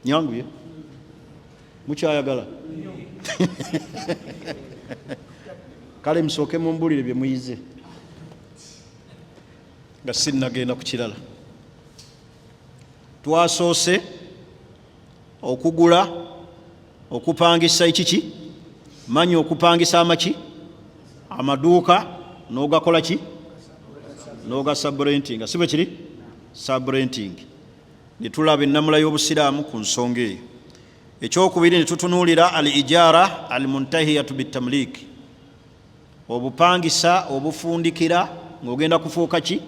nyanguye mukyayagala kale musooke mumbulire bye muyize nga sinnagenda ku kirala. Twasoose okugula, okupangisa ekiki, manyi okupangisa amaki, amaduuka n'ogakola ki, n'oga subrenting, si bwe kiri subrenting. Ne tulaba ennamula y'obusiraamu ku nsonga eyo. Ekyokubiri ne tutunuulira al ijara al muntahiyatu bitamlik, obupangisa obufundikira ng'ogenda kufuuka ki,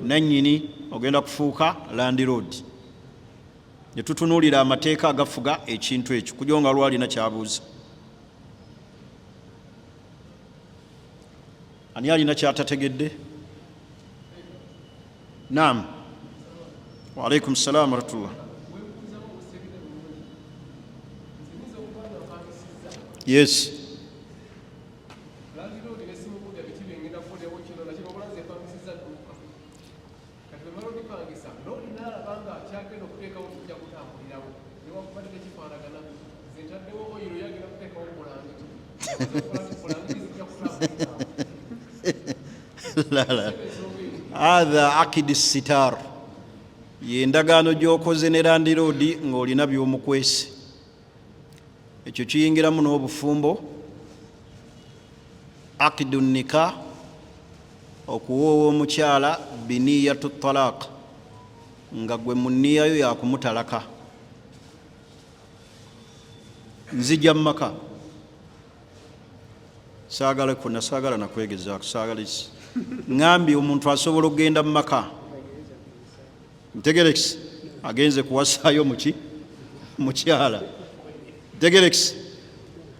nannyini, ogenda kufuuka landlord. Ne tutunuulira amateeka agafuga ekintu ekyo, kujo nga lwalina kyabuuza. Ani alina kyatategedde? Naam. Wa alaikum salaam wa rahmatullah. Yes. La hadha aqid sitar, yendagaano gy'okoze ne landiroodi ng'olina by'omukwese. Ekyo kiyingiramu n'obufumbo. Aqidu nika, okuwoowa omukyala biniyatu talaq, nga gwe mu nniyayo yakumutalaka. Nzija mu maka, saagala kuna, saagala nakwegezaako, saagala eki. Ngambye omuntu asobola okugenda mu maka, ntegerekisi, agenze kuwasaayo muki, mukyala, ntegerekisi,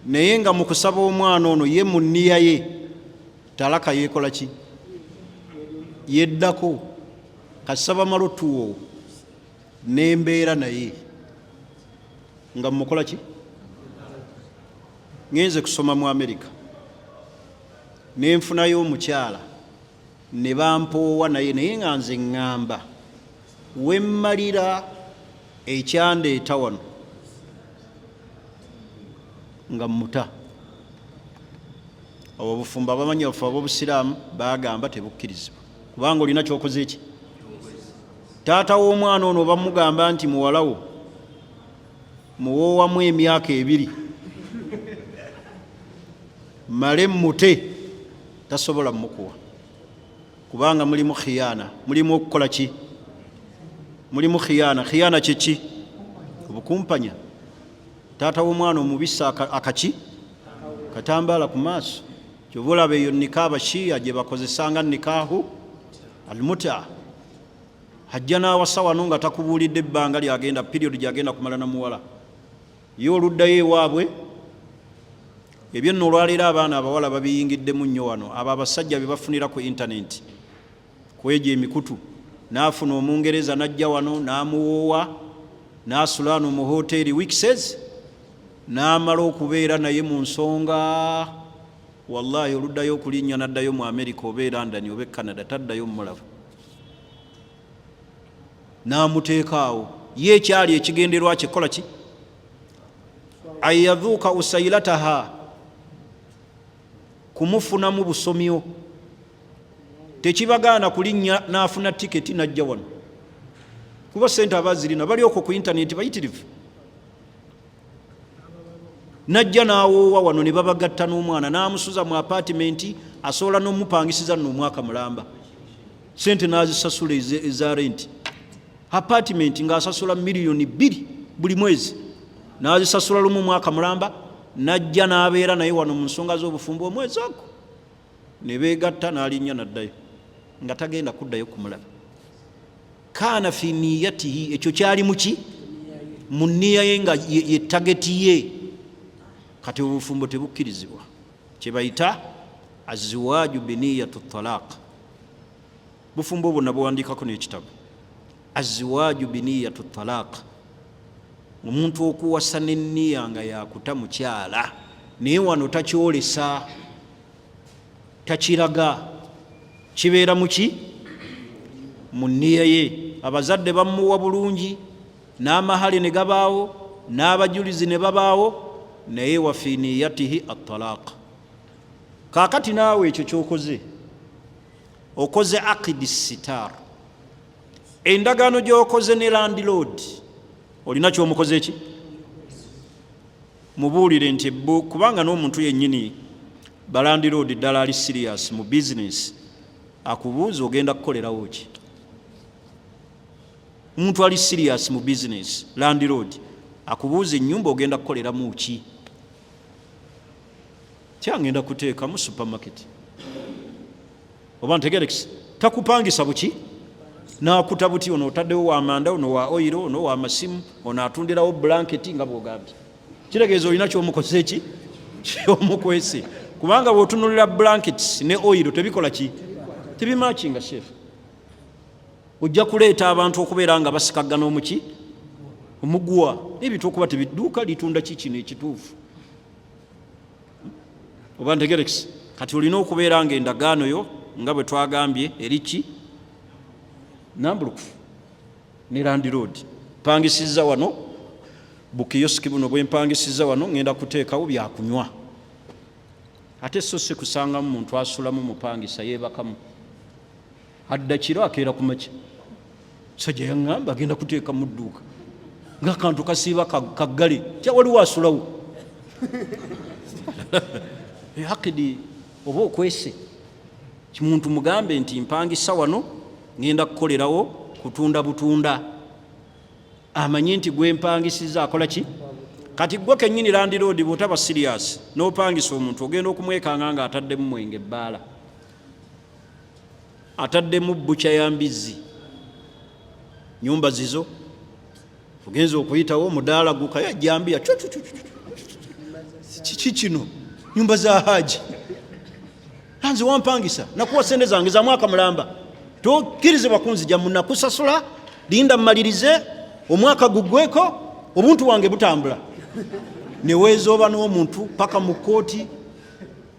naye nga mu kusaba omwana ono ye mu nniya ye talaka yeekola ki, yeddako, kasaba malotuwo n'embeera naye nga mukola ki. Ngenze kusoma mu Amerika n'enfunayo omukyala ne bampoowa naye nga nze ŋŋamba wemmalira ekyandeeta wano nga muta. Obwo obufumbo abamanyi bafe ab'obusiraamu bagamba tebukkirizibwa, kubanga olina kyokoze eki. Taata w'omwana ono bamugamba nti muwalawo muwoowamu emyaka 2 male mute, tasobola mukuwa, kubanga mulimu khiyana, mulimu okukola ki, mulimu khiyana kyeki obukumpanya taata w'omwana omubisa akaki katambala ku maaso kyova olaba eyo nika abashiya gye bakozesanga nikahu almuta hajja n'awasa wano nga takubuulidde ebbanga lyagenda period gyagenda kumala namuwala ye oluddayo ewaabwe ebyo nno olwaleero abaana abawala babiyingiddemu nnyo wano abo abasajja be bafunira ku intaneti kwegyo emikutu n'afuna omungereza n'ajja wano n'amuwoowa n'asula wano mu hoteri weekses n'amala okubeera naye mu nsonga wallahi oluddayo okulinnya n'addayo mu America oba e London oba e Canada taddayo mumulaba n'amuteekaawo ye ekyali ekigenderwa kyekola ki ayadhuuka usailataha kumufunamu busomyo tekibagaana kulinnya n'afuna tiketi n'ajja wano kuba sente abazirina bali okwo ku intaneti bayitirivu najja n'awoowa wano ne babagatta n'omwana n'amusuza mu apartment asobola n'omupangisiza nno omwaka mulamba sente n'azisasula eza renti apartment ng'asasula miliyoni 2 buli mwezi n'azisasula lumu mwaka mulamba najja n'abeera naye wano mu nsonga z'obufumbo omwezi ogwo ne beegatta n'alinnya n'addayo nga tagenda kuddayo kumulaba kaana fi niyatihi ekyo kyali muki mu nniya ye nga ye tageti ye kati obufumbo tebukkirizibwa kye bayita aziwaaju biniyatu talaq bufumbo bwonna buwandiikako n'ekitabo aziwaaju biniyatu talaq omuntu okuwasa n'enniya nga yakuta mukyala naye wano takyolesa takiraga kibeera muki mu nniya ye abazadde bamuwa bulungi n'amahali ne gabaawo n'abajulizi ne babaawo naye wa fi niyatihi at-talaq kaakati naawe ekyo kyokoze okoze aqidi sitar endagaano gy'okoze ne landlord olina kyomukoze eki mubuulire nti kubanga n'omuntu yennyini balandlord ddala ali serious mu business akubuuza ogenda kukolerawo ki omuntu ali serious mu business landlord akubuuza ennyumba ogenda kukoleramu ki kyangenda kuteeka mu supermarket oba ntegerekisi takupangisa buki n'akuta buti ono otaddewo wa manda ono wa oiro ono wa masimu ono atundirawo blanketi nga bw'ogambye kitegeeza olina kyomukoze ki kyomukwese kubanga bw'otunulira blankets ne oiro tebikola ki tebimakinga chef ojja kuleeta abantu okubeera nga basikagana omuki omugwa n'ebintu okuba tebidduuka litunda ki kino ekituufu oba ntegerekisi kati olina okubeera nga endagaano yo nga bwe twagambye eriki nambulukufu ne landlord pangisiza wano bukiyosiki buno bwe mpangisiza wano ngenda kuteekawo byakunywa ate so si kusangamu muntu asulamu mupangisa yeebakamu adda kiro akeera ku makya sajja yaŋŋamba agenda kuteeka mu dduuka ng'akantu kasiiba kaggale kya waliwo asulawo akidi oba okwese kimuntu mugambe nti mpangisa wano ngenda kukolerawo kutunda butunda amanye nti gwe mpangisiza akola ki kati gwe kennyini landlord bw'otaba serious n'opangisa omuntu ogenda okumwekanga nga ataddemu mwenge ebbaala ataddemu bbuca ya mbizzi nyumba zizo ogenza okuyitawo omudaala gukaya jambiya kiki kino nyumba za haji hanzi wampangisa nakuwa sente zange za mwaka mulamba tokkirizibwa kunzija munakusasula linda mmalirize omwaka gugweko obuntu wange butambula neweezooba n'omuntu paka mu kooti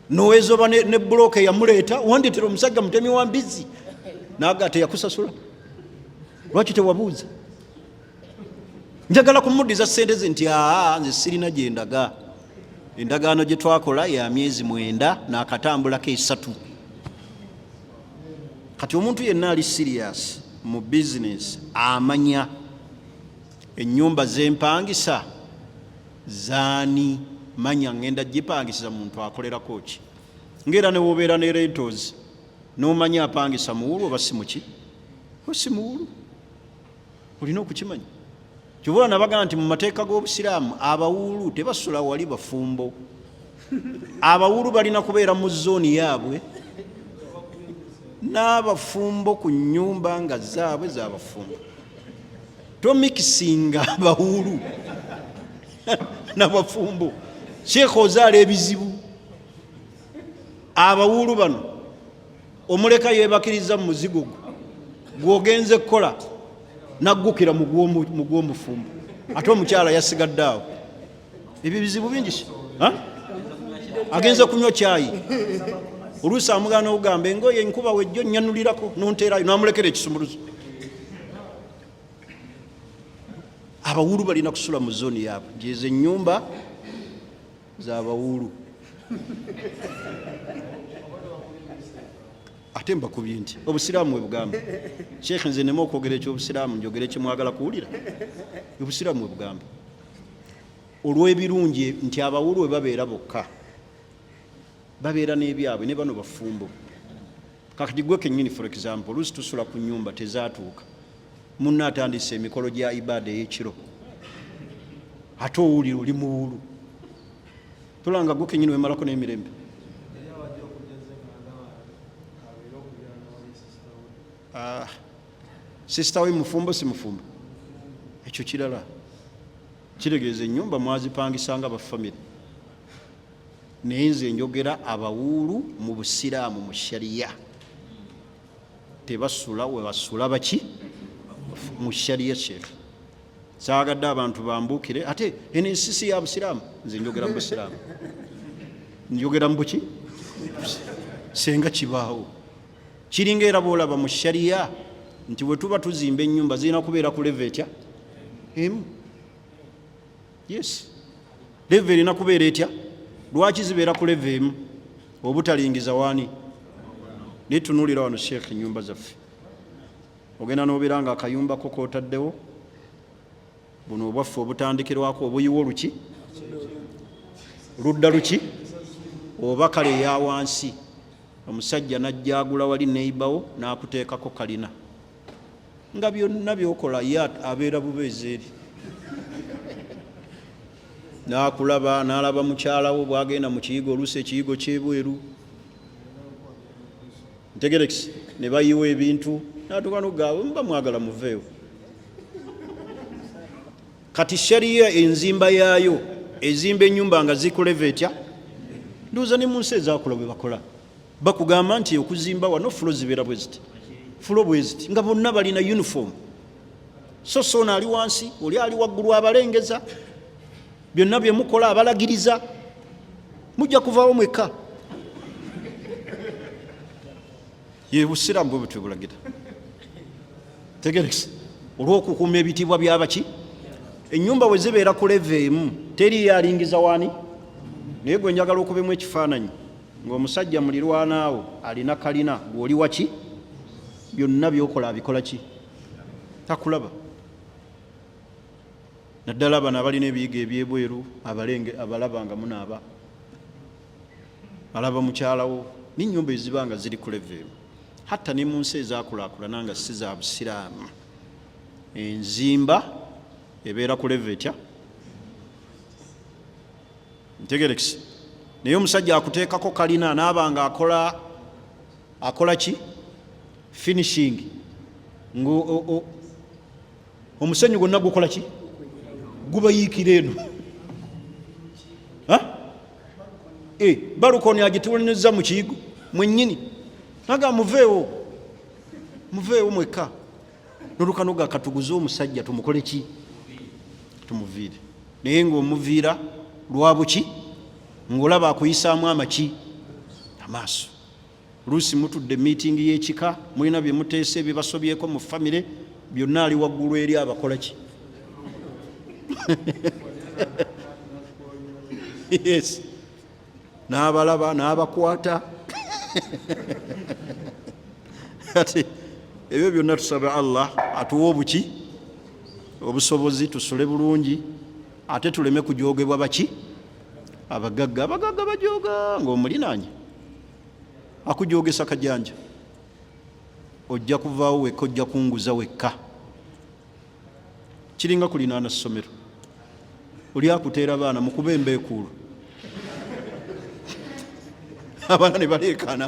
noweezooba ne buloke yamuleeta wandetera omusajja mutemi wa mbizzi naga teyakusasula lwaki tewabuuza njagala kumuddiza sente ze nti nze sirina gyendaga endagaano gye twakola ya myezi 9 n'akatambulako 3 kati omuntu yenna ali serious mu business amanya ennyumba z'empangisa zaani manya ngenda gipangisiza muntu akolerako ki ngera ne wobeera ne rentals n'omanya apangisa muwulu oba si muki si muwulu olina okukimanya. Kyova nabagamba nti mu mateeka g'obusiraamu abawuulu tebasula wali bafumbo. Abawuulu balina kubeera mu zooni yaabwe n'abafumbo ku nnyumba nga zaabwe z'abafumbo. Tomikisinga abawuulu n'abafumbo. Sheekh ozaala ebizibu. Abawuulu bano omuleka yeebakiriza mu muzigo gw'ogenze kukola naggukira mu gw'omufumbo, ate omukyala yasigadde awo. Ebyo bizibu bingi. Agenze kunywa caayi, oluusi amugaana okugamba engoye enkuba wejjo nnyanulirako nonteerayo, namulekera ekisumuluzo. Abawuulu balina kusula mu zooni yaabwe, jezo ennyumba z'abawuulu. Ate mbakubye nti obusiraamu bwe bugamba. Sheekh nze nnema okwogera ekyobusiraamu njogere kyemwagala kuwulira. Obusiraamu bwe bugamba olw'ebirungi nti abawuulu bwe babeera bokka babeera n'ebyabwe ne bano bafumbo. Kakati gwe kennyini for example oluusi tusula ku nnyumba tezaatuuka, munna atandise emikolo gya ibaada ey'ekiro, ate owulira oli muwuulu, tulanga gwe kennyini wemalako n'emirembe. Sisita we mufumbo si mufumbo, ekyo kirala. Kitegeeza ennyumba mwazipangisanga bafamire. Naye nze njogera abawuulu mu busiraamu mu shariya tebasula we basula baki mu shariya. Sheekh saagadde abantu bambuukire ate ensi si ya busiraamu. Nze njogera mu busiraamu, njogera mu buki senga kibaawo. Kiringa era bw'olaba mu shariya nti bwe tuba tuzimba ennyumba zirina kubeera ku leve etya emu. Yes, leve erina kubeera etya. Lwaki zibeera ku leve emu obutalingiza waani? Nitunuulira wano Sheekh ennyumba zaffe, ogenda n'obeera nga akayumba ko kootaddewo buno obwaffe obutandikirwako obuyiwo luki ludda luki oba kale eya wansi. Omusajja najja agula wali neibawo n'akuteekako kalina, nga byonna byokola ye abeera bubeezi eri. N'akulaba n'alaba mukyalawo bw'agenda mu kiyigo, oluusi ekiyigo kyebweru, ntegerekisi ne bayiwa ebintu n'atuuka n'okugamba muba mwagala muveewo. Kati shariya enzimba yaayo ezimba ennyumba nga zikuleva etya? Ndowooza ne mu nsi ezaakula bwe bakola bakugamba nti okuzimba wano fulo zibeera bwe ziti, fulo bwe ziti, nga bonna balina uniform. So soona ali wansi, oli ali waggulu abalengeza. Byonna bye mukola abalagiriza, mujja kuvaawo mwekka. Ye busiraamu bwe butwe bulagira. Tegerekisa olw'okukuuma ebitiibwa by'abaki. Ennyumba bwe zibeera ku leve emu teri yalingiza waani. Naye gwe njagala okubemu ekifaananyi ng'omusajja mulirwanaawo alina kalina, gw'oli waki, byonna byokola abikola ki? Takulaba. Naddala bano abalina ebiyiga ebyebweru abalaba nga munaaba, alaba mukyalawo n'ennyumba eziba nga ziri ku leve emu. Hatta ne mu nsi ezaakulaakulana nga si za busiraamu, enzimba ebeera ku leve etya? Ntegerekisi. Naye omusajja akuteekako kalina naaba nga akola ki? Finishing. Omusenyu gwonna gukola ki? Gubayiikira eno. Balukoni agituulaniza mu kiyigo mwennyini naga muveewo mwekka. Nolukano ga katuguze omusajja tumukole ki? Tumuviire. Naye ng'omuviira lwa buki? Ng'olaba akuyisaamu amaki? Amaaso. Luusi mutudde meeting y'ekika, mulina bye muteese bibasobyeko mu famire, byonna ali waggulu eri abakola ki? Yes. N'abalaba n'abakwata. Ati ebyo byonna tusaba Allah atuwa obuki? Obusobozi tusule bulungi, ate tuleme kujoogebwa baki? Abagagga bajooga ng'omulinaanye akujoogesa kajanja, ojja kuvaawo wekka, ojja kunguza wekka. kiringa kulinaana ssomero oli akuteera abaana mukuba embeekuulu abaana ne baleekaana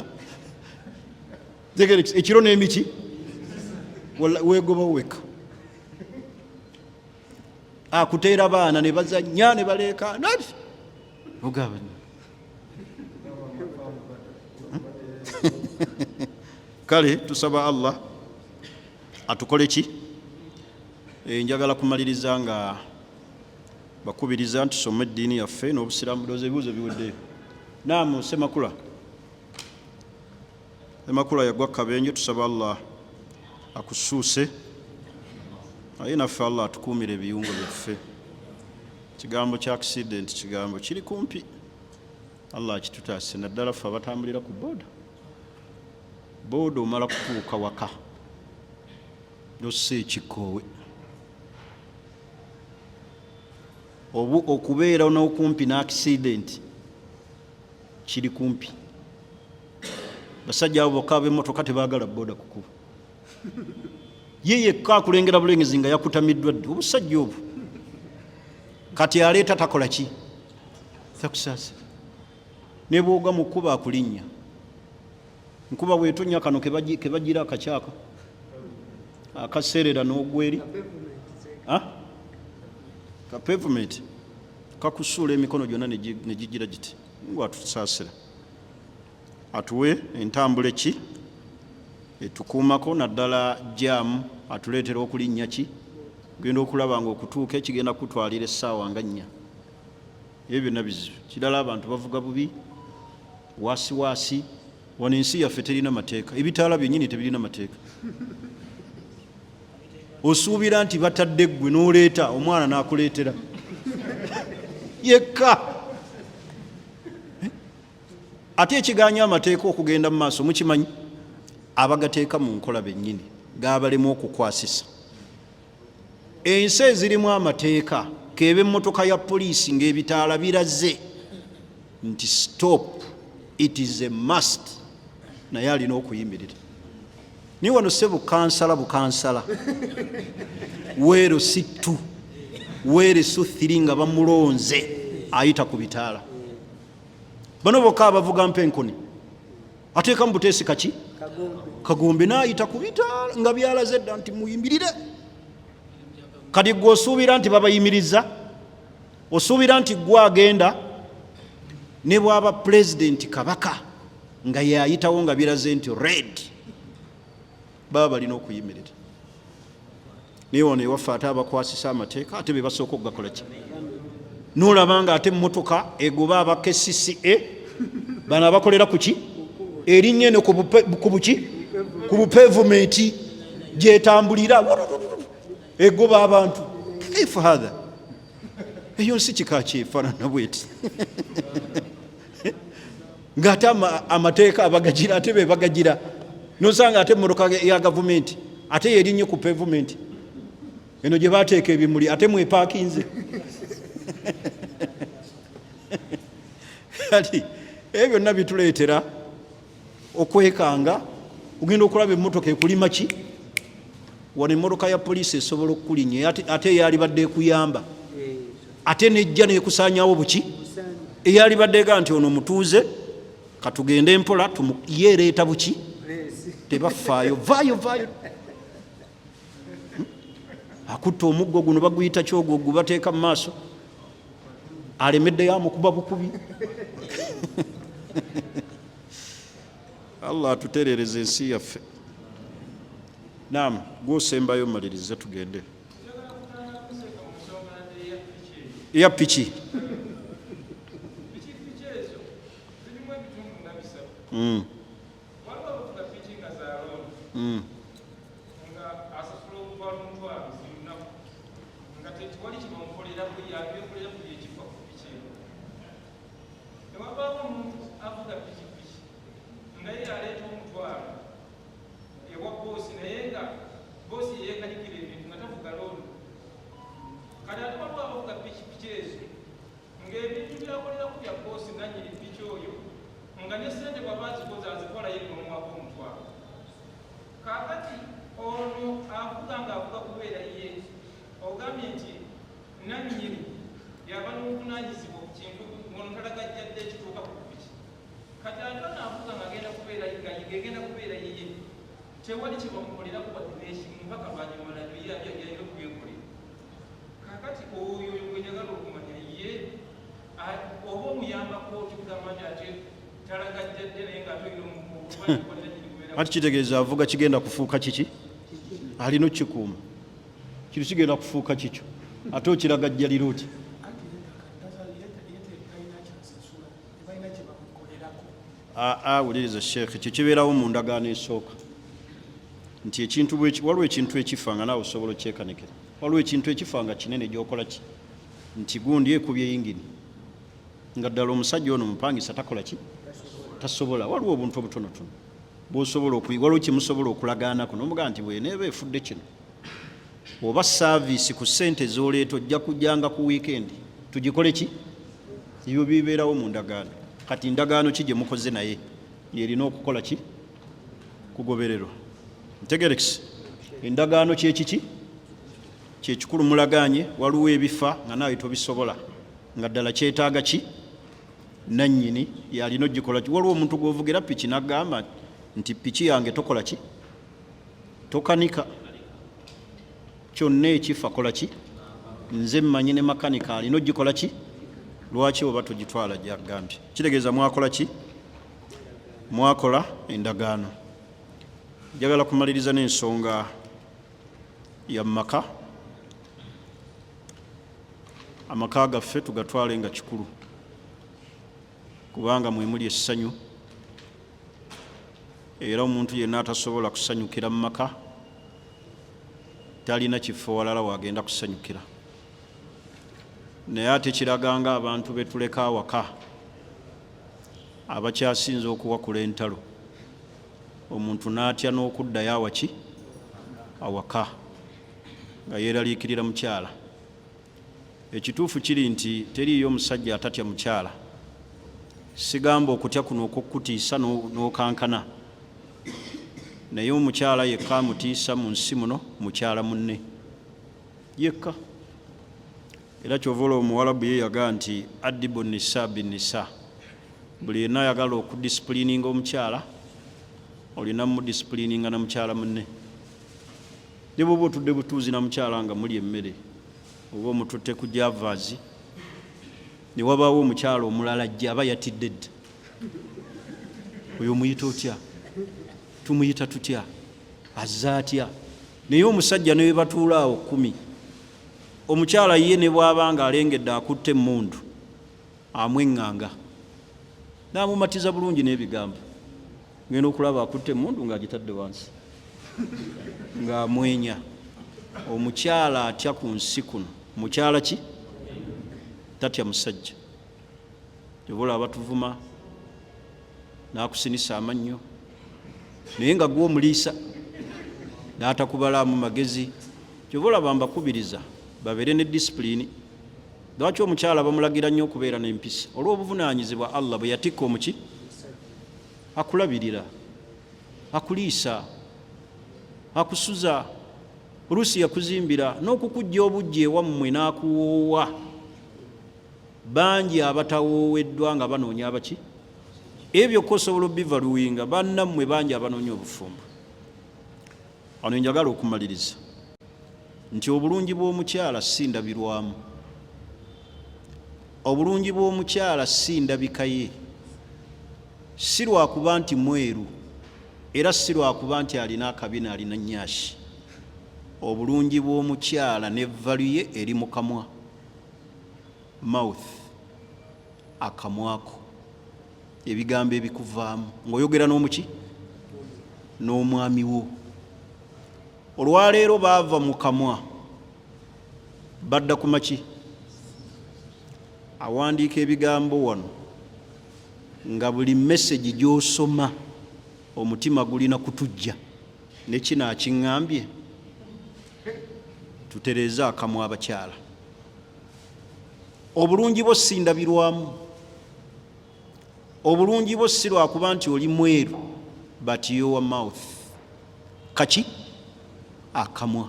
ekiro n'emiki weegobawo wekka akuteera abaana ne bazannya ne baleekaana ogaba kale tusaba Allah atukole ki njagala kumaliriza nga bakubiriza ntusome eddiini yaffe n'obusiraamu doze ebibuuzo biweddeyo naamu semakula yagwa kabenje tusaba Allah akusuuse aye naffe Allah atukuumire ebiyungo byaffe kigambo kya accident kigambo kiri kumpi Allah kitutaase naddala ffe abatambulira ku booda omala kutuuka waka nossa ekikoowe okubeera n'okumpi n'accident kiri kumpi basajja abo bokka b'emmotoka tebaagala booda kukuba ye yekka akulengera bulengezi nga yakutamiddwa dde obusajja obwo kati aleeta takola ki takusaasa ne bwoga mu kkuba akulinnya nkuba bwetonya kano kebagira akakyaka akaseerera n'ogweri ka pavement kakusuula emikono gyonna ne gigira giti ngwatusaasira atuwe entambula ki etukuumako naddala jaamu atuleetera okulinnya ki genda okulaba nga okutuuka ekigenda kutwalira essaawa nga 4 ebyo byonna bizibu kirala abantu bavuga bubi waasiwaasi wano ensi yaffe terina mateeka ebitaala byennyini tebirina mateeka osuubira nti batadde ggwe n'oleeta omwana n'akuleetera yekka ate ekiganya amateeka okugenda mu maaso mukimanyi abagateeka mu nkola bennyini gaabalemu okukwasisa ensi ezirimu amateeka keeba emmotoka ya poliisi ng'ebitaala biraze nti stop it is a must naye alina okuyimirira ni wano se bukansala weero sittu weereso 3 nga bamulonze ayita ku bitaala bano bokka abavuga mpenkoni ateeka mu buteesi kaki kagombe n'ayita ku bitaala nga byalaze dda nti muyimirire kati gwe osuubira nti babayimiriza osuubira nti gwe agenda ne bwaba pulezidenti kabaka nga yayitawo nga biraze nti red baba balina okuyimirira naye wano ewaffe ate abakwasisa amateeka ate be basooka okugakola ki n'olaba nga ate emmotoka egoba aba KCCA bano abakolera ku ki erinnya eno ku buki ku bupavumenti gyetambulira egoba abantu kaifa hatha eyo nsi kika kyefaanana bweti ng'ate amateeka abagagira ate be bagagira nosanga ate emmotoka ya gavumenti ate yerinnye ku pavumenti eno gye bateeka ebimuli ate mwepaakinze kati ebyo byonna bituleetera okwekanga ogenda okulaba emmotoka ekulima ki wano emmotoka ya poliisi esobola okukulinnya ate eyali badde ekuyamba ate nejja neekusaanyawo buki eyali baddega nti ono mutuuze katugende mpola yeereeta buki tebafaayo vaayo akutta omuggo guno baguyita kyogwo gubateeka mu maaso alemeddeyo amukuba bukubi Allah atutereereza ensi yaffe naam gwosembayo malirize tugende ya piki ogambye nti nannyini yaba n'obuvunanyizibwa ku kintu ngono talagajjadde ekituuka ku ppiki kati ate anaavuga ng'agenda kubeera gegenda kubeera yeye tewali kye bamukoleraku bateneekimu mpaka lwanyuma nalyo yalina okubyekolera kakati oyo gwe njagala okumanya ye oba omuyambako okugamba nti ate talagajjadde naye ng'atoyina omukolera ati kitegeeza avuga kigenda kufuuka kiki alina okukikuuma kino kigenda kufuuka kikyo ate okiragajjalira oti wuliriza sheekhe kyekibeerawo mu ndagaano esooka nti ekintu waliwo ekintu ekifa nga naawe osobola okyekanekera waliwo ekintu ekifa nga kinene gyokola ki nti gundi ekubye yingini nga ddala omusajja ono mupangisa takola ki tasobola waliwo obuntu obutonotono bwosobola waliwo kimusobola okulagaanako nomugaa nti bweneeba efudde kino oba saaviisi ku ssente z'oleeta ojja kujjanga ku wiikendi tugikole ki ebyo bibeerawo mu ndagaano kati ndagaano ki gye mukoze naye yerina okukola ki kugobererwa ntegerekisi endagaano kyekiki kyekikulu mulaganye waliwo ebifa nga naawe tobisobola nga ddala kyetaaga ki nannyini yalina ogikola ki waliwo omuntu gwovugira piki nagamba nti piki yange tokola ki tokanika kyonna ekifa kola ki nze mmanyi ne makanika alina ogikola ki lwaki oba tugitwala gyagambye kitegeeza mwakola ki mwakola endagaano njagala kumaliriza n'ensonga ya maka amaka gaffe tugatwale nga kikulu kubanga mwemuli essanyu era omuntu yenna atasobola kusanyukira mu maka talina kifo walala wagenda kusanyukira naye ate kiraganga abantu betuleka awaka abakyasinze okuwakula entalo omuntu n'atya n'okuddayo awaki awaka nga yeeraliikirira mukyala ekituufu kiri nti teriiyo omusajja atatya mukyala sigamba okutya kuno okwokutiisa n'okankana naye omukyala yekka amutiisa mu nsi muno mukyala munne yekka era kyova olwo omuwalabu ye yagaa nti adibu nisa binisa buli yenna ayagala okudisipulininga omukyala olina mudisipulininga na mukyala munne ne bwoba otudde butuuzi na mukyala nga muli emmere oba omututte ku javaazi ne wabaawo omukyala omulala ajja aba yatidde dda oyo omuyita otya tumuyita tutya azza atya naye omusajja ne batuula awo 10 omukyala ye ne bw'aba nga alengedde akutte emmundu amweŋŋanga n'amumatiza bulungi n'ebigambo ngenda okulaba akutte emmundu ng'agitadde wansi ng'amwenya omukyala atya ku nsi kuno mukyala ki tatya musajja obola abatuvuma n'akusinisa amannyo naye nga gwe omuliisa n'atakubalaamu magezi kyobola bambakubiriza babeere ne disipulini lwaki omukyala bamulagira nnyo okubeera n'empisa olw'obuvunaanyizibwa Allah bwe yatikka omuki akulabirira akuliisa akusuza oluusi yakuzimbira n'okukujja obujja ewammwe n'akuwoowa bangi abatawooweddwa nga banoonya abaki ebyo kosobola obivaluwinga bannammwe bangi abanoonya obufumbo wano njagala okumaliriza nti obulungi bw'omukyala si ndabirwamu obulungi bw'omukyala si ndabika ye si lwakuba nti mweru era si lwakuba nti alina akabina alina nnyashi obulungi bw'omukyala ne valu ye eri mu kamwa mouth akamwako ebigambo ebikuvaamu ng'oyogera n'omuki n'omwami wo olwaleero baava mu kamwa badda ku maki awandiika ebigambo wano nga buli message gy'osoma omutima gulina kutujja ne kino akiŋŋambye tutereeze akamwa abakyala obulungi bwo si ndabirwamu obulungi bwo si lwakuba nti oli mweru but your mouth kaki akamwa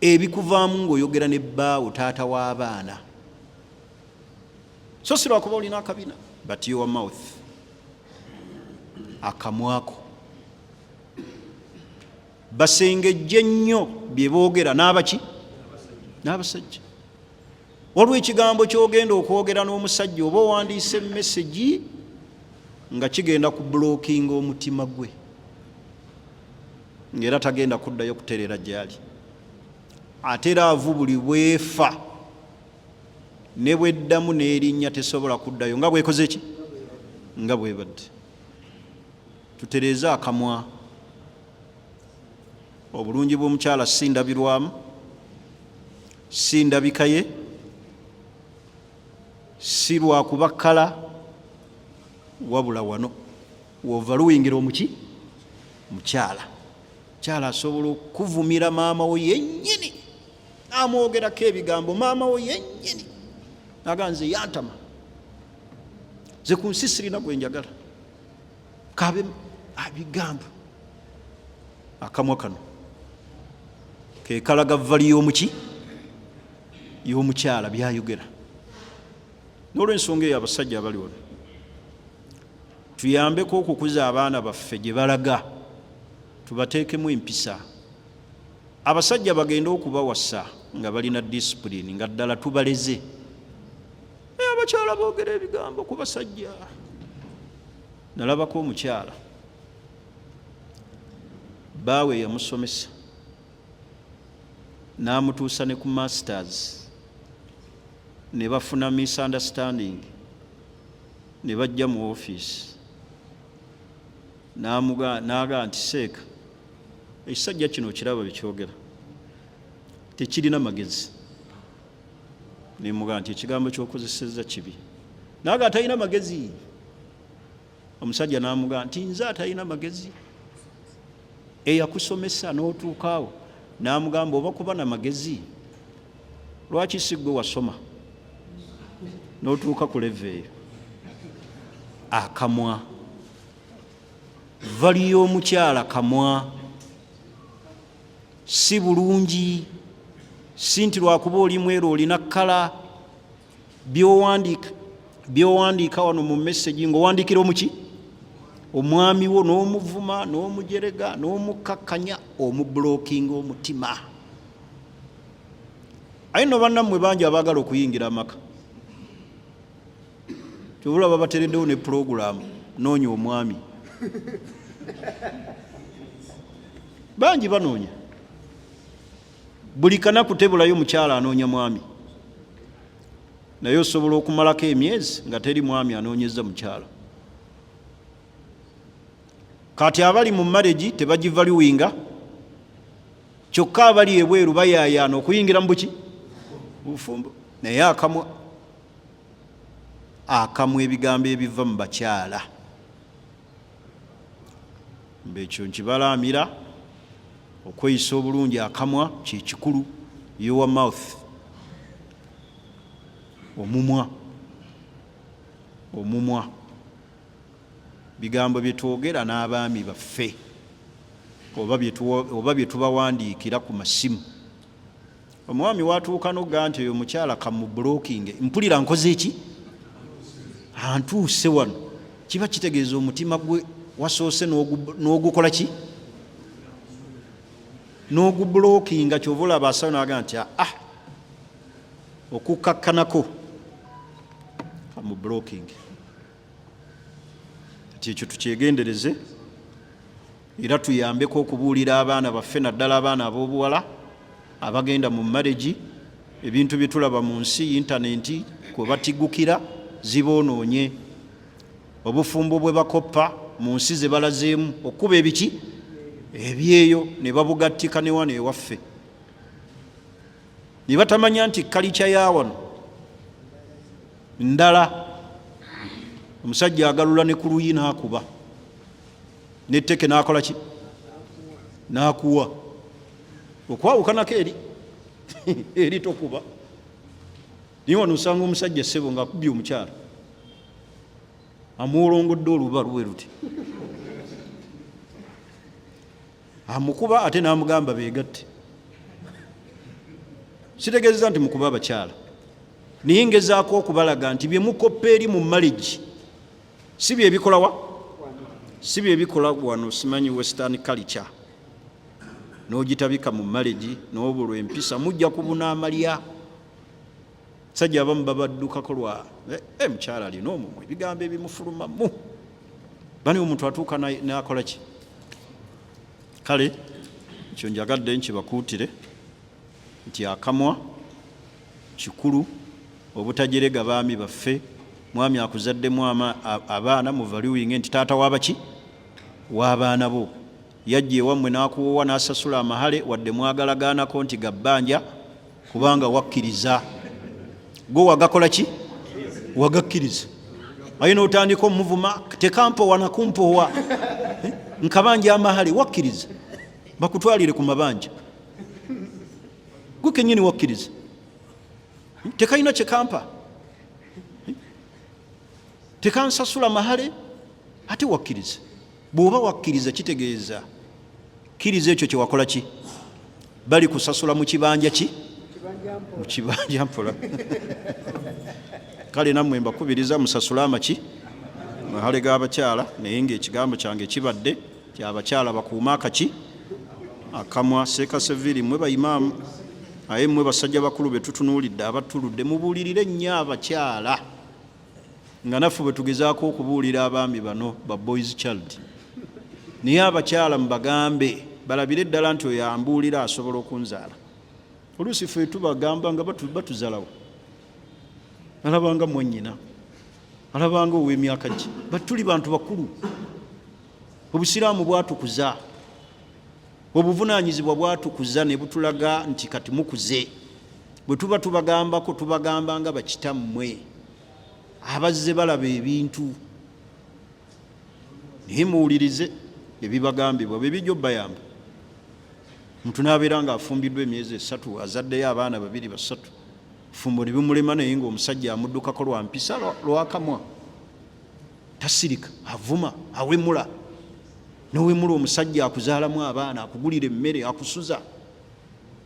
ebikuvaamu ng'oyogera ne bbaawo taata w'abaana, so si lwakuba olina akabina, but your mouth, akamwako. Basengejje nnyo bye boogera n'abaki? N'abasajja. Waliwo ekigambo ky'ogenda okwogera n'omusajja oba owandiise message nga kigenda ku blockinga omutima gwe, ng'era tagenda kuddayo kutereera gy'ali. Ate era avu buli bwefa ne bweddamu n'erinnya tesobola kuddayo nga bwekoze ki? Nga bwebadde. Tutereeze akamwa. Obulungi bw'omukyala si ndabirwamu, si ndabika ye, si lwakuba kkala, wabula wano wova luwingira omuki? Mukyala. Mukyala asobola okuvumira maama wo yennyini, amwogerako ebigambo maama wo yennyini naga nze yantama, ze ku nsi sirina gwe njagala, kabe abigambo. Akamwa kano ke kalaga vali y'omuki? Y'omukyala byayogera. N'olw'ensonga eyo abasajja abali wano tuyambeko okukuza abaana baffe gye balaga, tubateekemu empisa. Abasajja bagenda okubawasa nga balina discipline, nga ddala tubaleze. Abakyala boogera ebigambo ku basajja. Nalabako omukyala baawe yamusomesa n'amutuusa ne ku masters, ne bafuna misunderstanding, ne bajja mu office n'aga nti seeka ekisajja kino kiraba bikyogera tekirina magezi. Nemuga nti ekigambo ky'okozesezza kibi. Naga atalina magezi. Omusajja n'amuga nti nze atalina magezi. Eyakusomesa n'otuukaawo n'amugamba oba kuba na magezi lwaki si ggwe wasoma n'otuuka ku leve eyo? Akamwa. Vali y'omukyala kamwa. Si bulungi, si nti lwakuba oli mweru olina kkala. By'owandiika wano mu message ng'owandiikira omuki? Omwami wo, n'omuvuma, n'omujerega, n'omukkakkanya, omubulookinga omutima. Aye nno bannammwe bangi abaagala okuyingira amaka, tubula babatereddewo ne purogulaamu noonya omwami. Bangi banoonya. Buli kanaku tebulayo mukyala anoonya mwami, naye osobola okumalako emyezi nga teri mwami anoonyeza mukyala. Kati abali mu marriage tebagivaluwinga, kyokka abali ebweru bayaayaana okuyingira mu buki? Bufumbo. Naye akamwa, akamwa ebigambo ebiva mu bakyala. Mbekyo nkibalaamira okweyisa obulungi. Akamwa kye kikulu. Your mouth. Omumwa. Omumwa. Bigambo bye twogera n'abaami baffe oba bye tubawandiikira ku masimu. Omwami watuuka n'ogamba nti oyo mukyala kamubulookinge, mpulira nkoze eki? Antuuse wano. Kiba kitegeeza omutima gwe wasoose n'ogukola ki? N'ogubulookinga. Kyova olaba asawo n'agamba nti okukkakkanako kamubulookinge. Ekyo tukyegendereze era tuyambeko okubuulira abaana baffe, naddala abaana ab'obuwala abagenda mu marriage. Ebintu bye tulaba mu nsi, intaneti kwe batiggukira ziboonoonye. Obufumbo bwe bakoppa mu nsi ze balazeemu okuba ebiki? Ebyeyo ne babugattika ne wano ewaffe. Ne batamanya nti kalica ya wano ndala. Omusajja agalula ne ku luyi n'akuba, n'etteke n'akola ki? N'akuwa. Okwawukanako eri tokuba. Naye wano osanga omusajja ssebo ng'akubye omukyala, amuwolongodde oluba luwe luti, amukuba ate n'amugamba beegatte. sitegeeza nti mukuba abakyala, naye ngezaako okubalaga nti bye mukoppa eri mu marriage si bye bikola wano. Simanyi western culture n'ogitabika mu marriage n'obulwa empisa mujja kubuna amalya. Sajja abamu babaddukako lwa mukyala alina omumwe ebigambo ebimufulumamu, bani omuntu atuuka n'akola ki? Kale ekyo njagadde nkibakuutire nti akamwa kikulu, obutajerega baami baffe. Mwami akuzaddemu abaana muvaluwinge nti taata wabaki w'abaana bo. Yajja ewammwe n'akuwoowa n'asasula amahale wadde mwagalagaanako nti gabbanja kubanga wakkiriza. Go wagakola ki? Wagakkiriza. Aye n'otandika omuvuma tekampowa nakumpowa nkabanja amahale, wakkiriza bakutwalire ku mabanja. Gwe kennyini wakkiriza, tekalina kyekampa, tekansasula mahale, ate wakkiriza. Bw'oba wakkiriza kitegeeza kkiriza ekyo kyewakola ki? Bali kusasula mu kibanja ki? Mu kibanja mpola. Kale nammwe mbakubiriza musasula amaki? Mahale g'abakyala, naye ng'ekigambo kyange kibadde ti abakyala bakuuma akaki? Akamwa. Seekaseviri mmwe bayimaamu, aye mmwe basajja bakulu be tutunuulidde abatuludde, mubuulirire nnyo abakyala nga naffe bwe tugezaako okubuulira abaami bano ba boys child. Naye abakyala mubagambe balabire ddala nti oyo ambuulira asobola okunzaala. Oluusi ffe tubagamba nga batuzalawo, alabanga mwannyina, alabanga ow'emyaka gi, tuli bantu bakulu. Obusiraamu bwatukuza, obuvunaanyizibwa bwatukuza ne butulaga nti kati mukuze. Bwe tuba tubagambako tubagamba nga bakitammwe abazze balaba ebintu, naye muwulirize ebibagambibwa bwe bijja obbayamba. Omuntu n'abeera ng'afumbiddwa emyezi 3 azaddeyo abaana 2 3, fumbo ne bimulema, naye ng'omusajja amuddukako lwa mpisa lwakamwa. Tasirika, avuma, awemula. N'owemula omusajja akuzaalamu abaana, akugulira emmere, akusuza.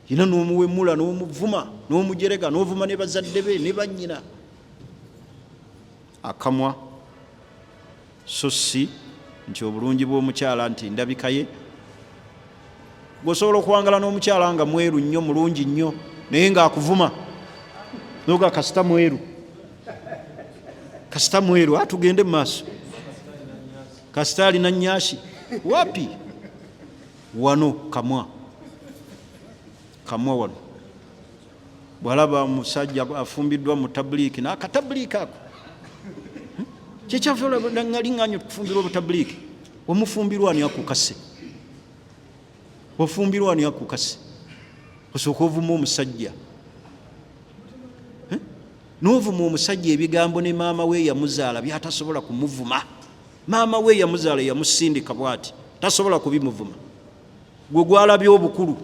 Yina n'omuwemula n'omuvuma n'omujerega n'ovuma ne bazadde be ne bannyina. Akamwa so si nti obulungi bw'omukyala nti ndabika ye. Gwosobola okuwangala n'omukyala nga mweru nnyo, mulungi nnyo, naye ng'akuvuma noga kasita mweru, kasita mweru. Tugende mu maaso. Kasita alina nnyaasi wapi? Wano kamwa, kamwa wano. Bw'alaba omusajja afumbiddwa mu tabuliiki n'akatabuliiki ako, kyekyava ngaliŋŋanyo tufumbirwa obutabuliiki. Omufumbirwa ani akukase? Ofumbirwa ani akukase? Osooka ovuma omusajja, n'ovuma omusajja ebigambo ne maama we yamuzaala byatasobola kumuvuma. Maama we yamuzaala yamusindika bw'ati, tasobola kubimuvuma. Gwe gwalabye obukulu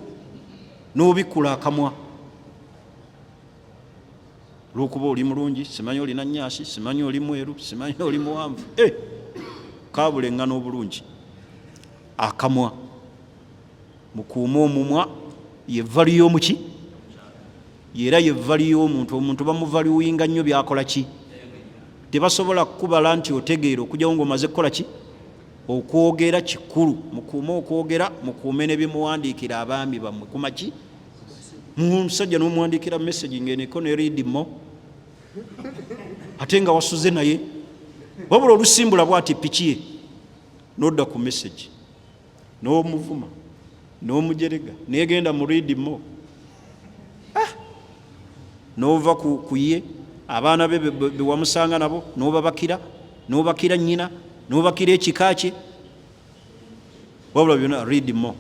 n'obikkula akamwa. Olw'okuba oli mulungi, simanyi olina nnyaasi, simanyi oli mweru, simanyi oli muwanvu. Kabuleŋŋana obulungi. Akamwa. Mukuuma omumwa, yevva ly'omuki? Era yevva ly'omuntu. Omuntu bamuvaluwinga nnyo byakola ki? Tebasobola kukubala nti otegeera okujjawo ng'omaze kukola ki? Okwogera kikulu. Mukuume okwogera, mukuume ne byemuwandiikira abaami bammwe kumaki? Musajja n'omuwandiikira message ng'eneko ne read mo, ate nga wasuze naye, wabula olusimbula bw'ati piki ye, n'odda ku message n'omuvuma n'omujerega n'egenda mu read mo, n'ova ku ye. Abaana be bewamusanga nabo n'obabakira, n'obakira nnyina, n'obakira ekika kye, wabula byonna read mo,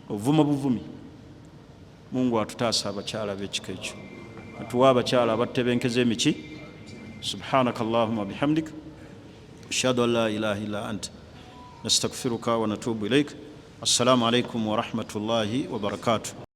ovuma buvumi. Mungu atutaasa abakyala b'ekika ekyo, atuwa abakyala abatebenkeza emiki. Subhanaka Allahumma bihamdik, ashhadu an la ilaha illa anta, nastaghfiruka wa natubu ilaik. Assalamu alaikum wa rahmatullahi wa barakatuh.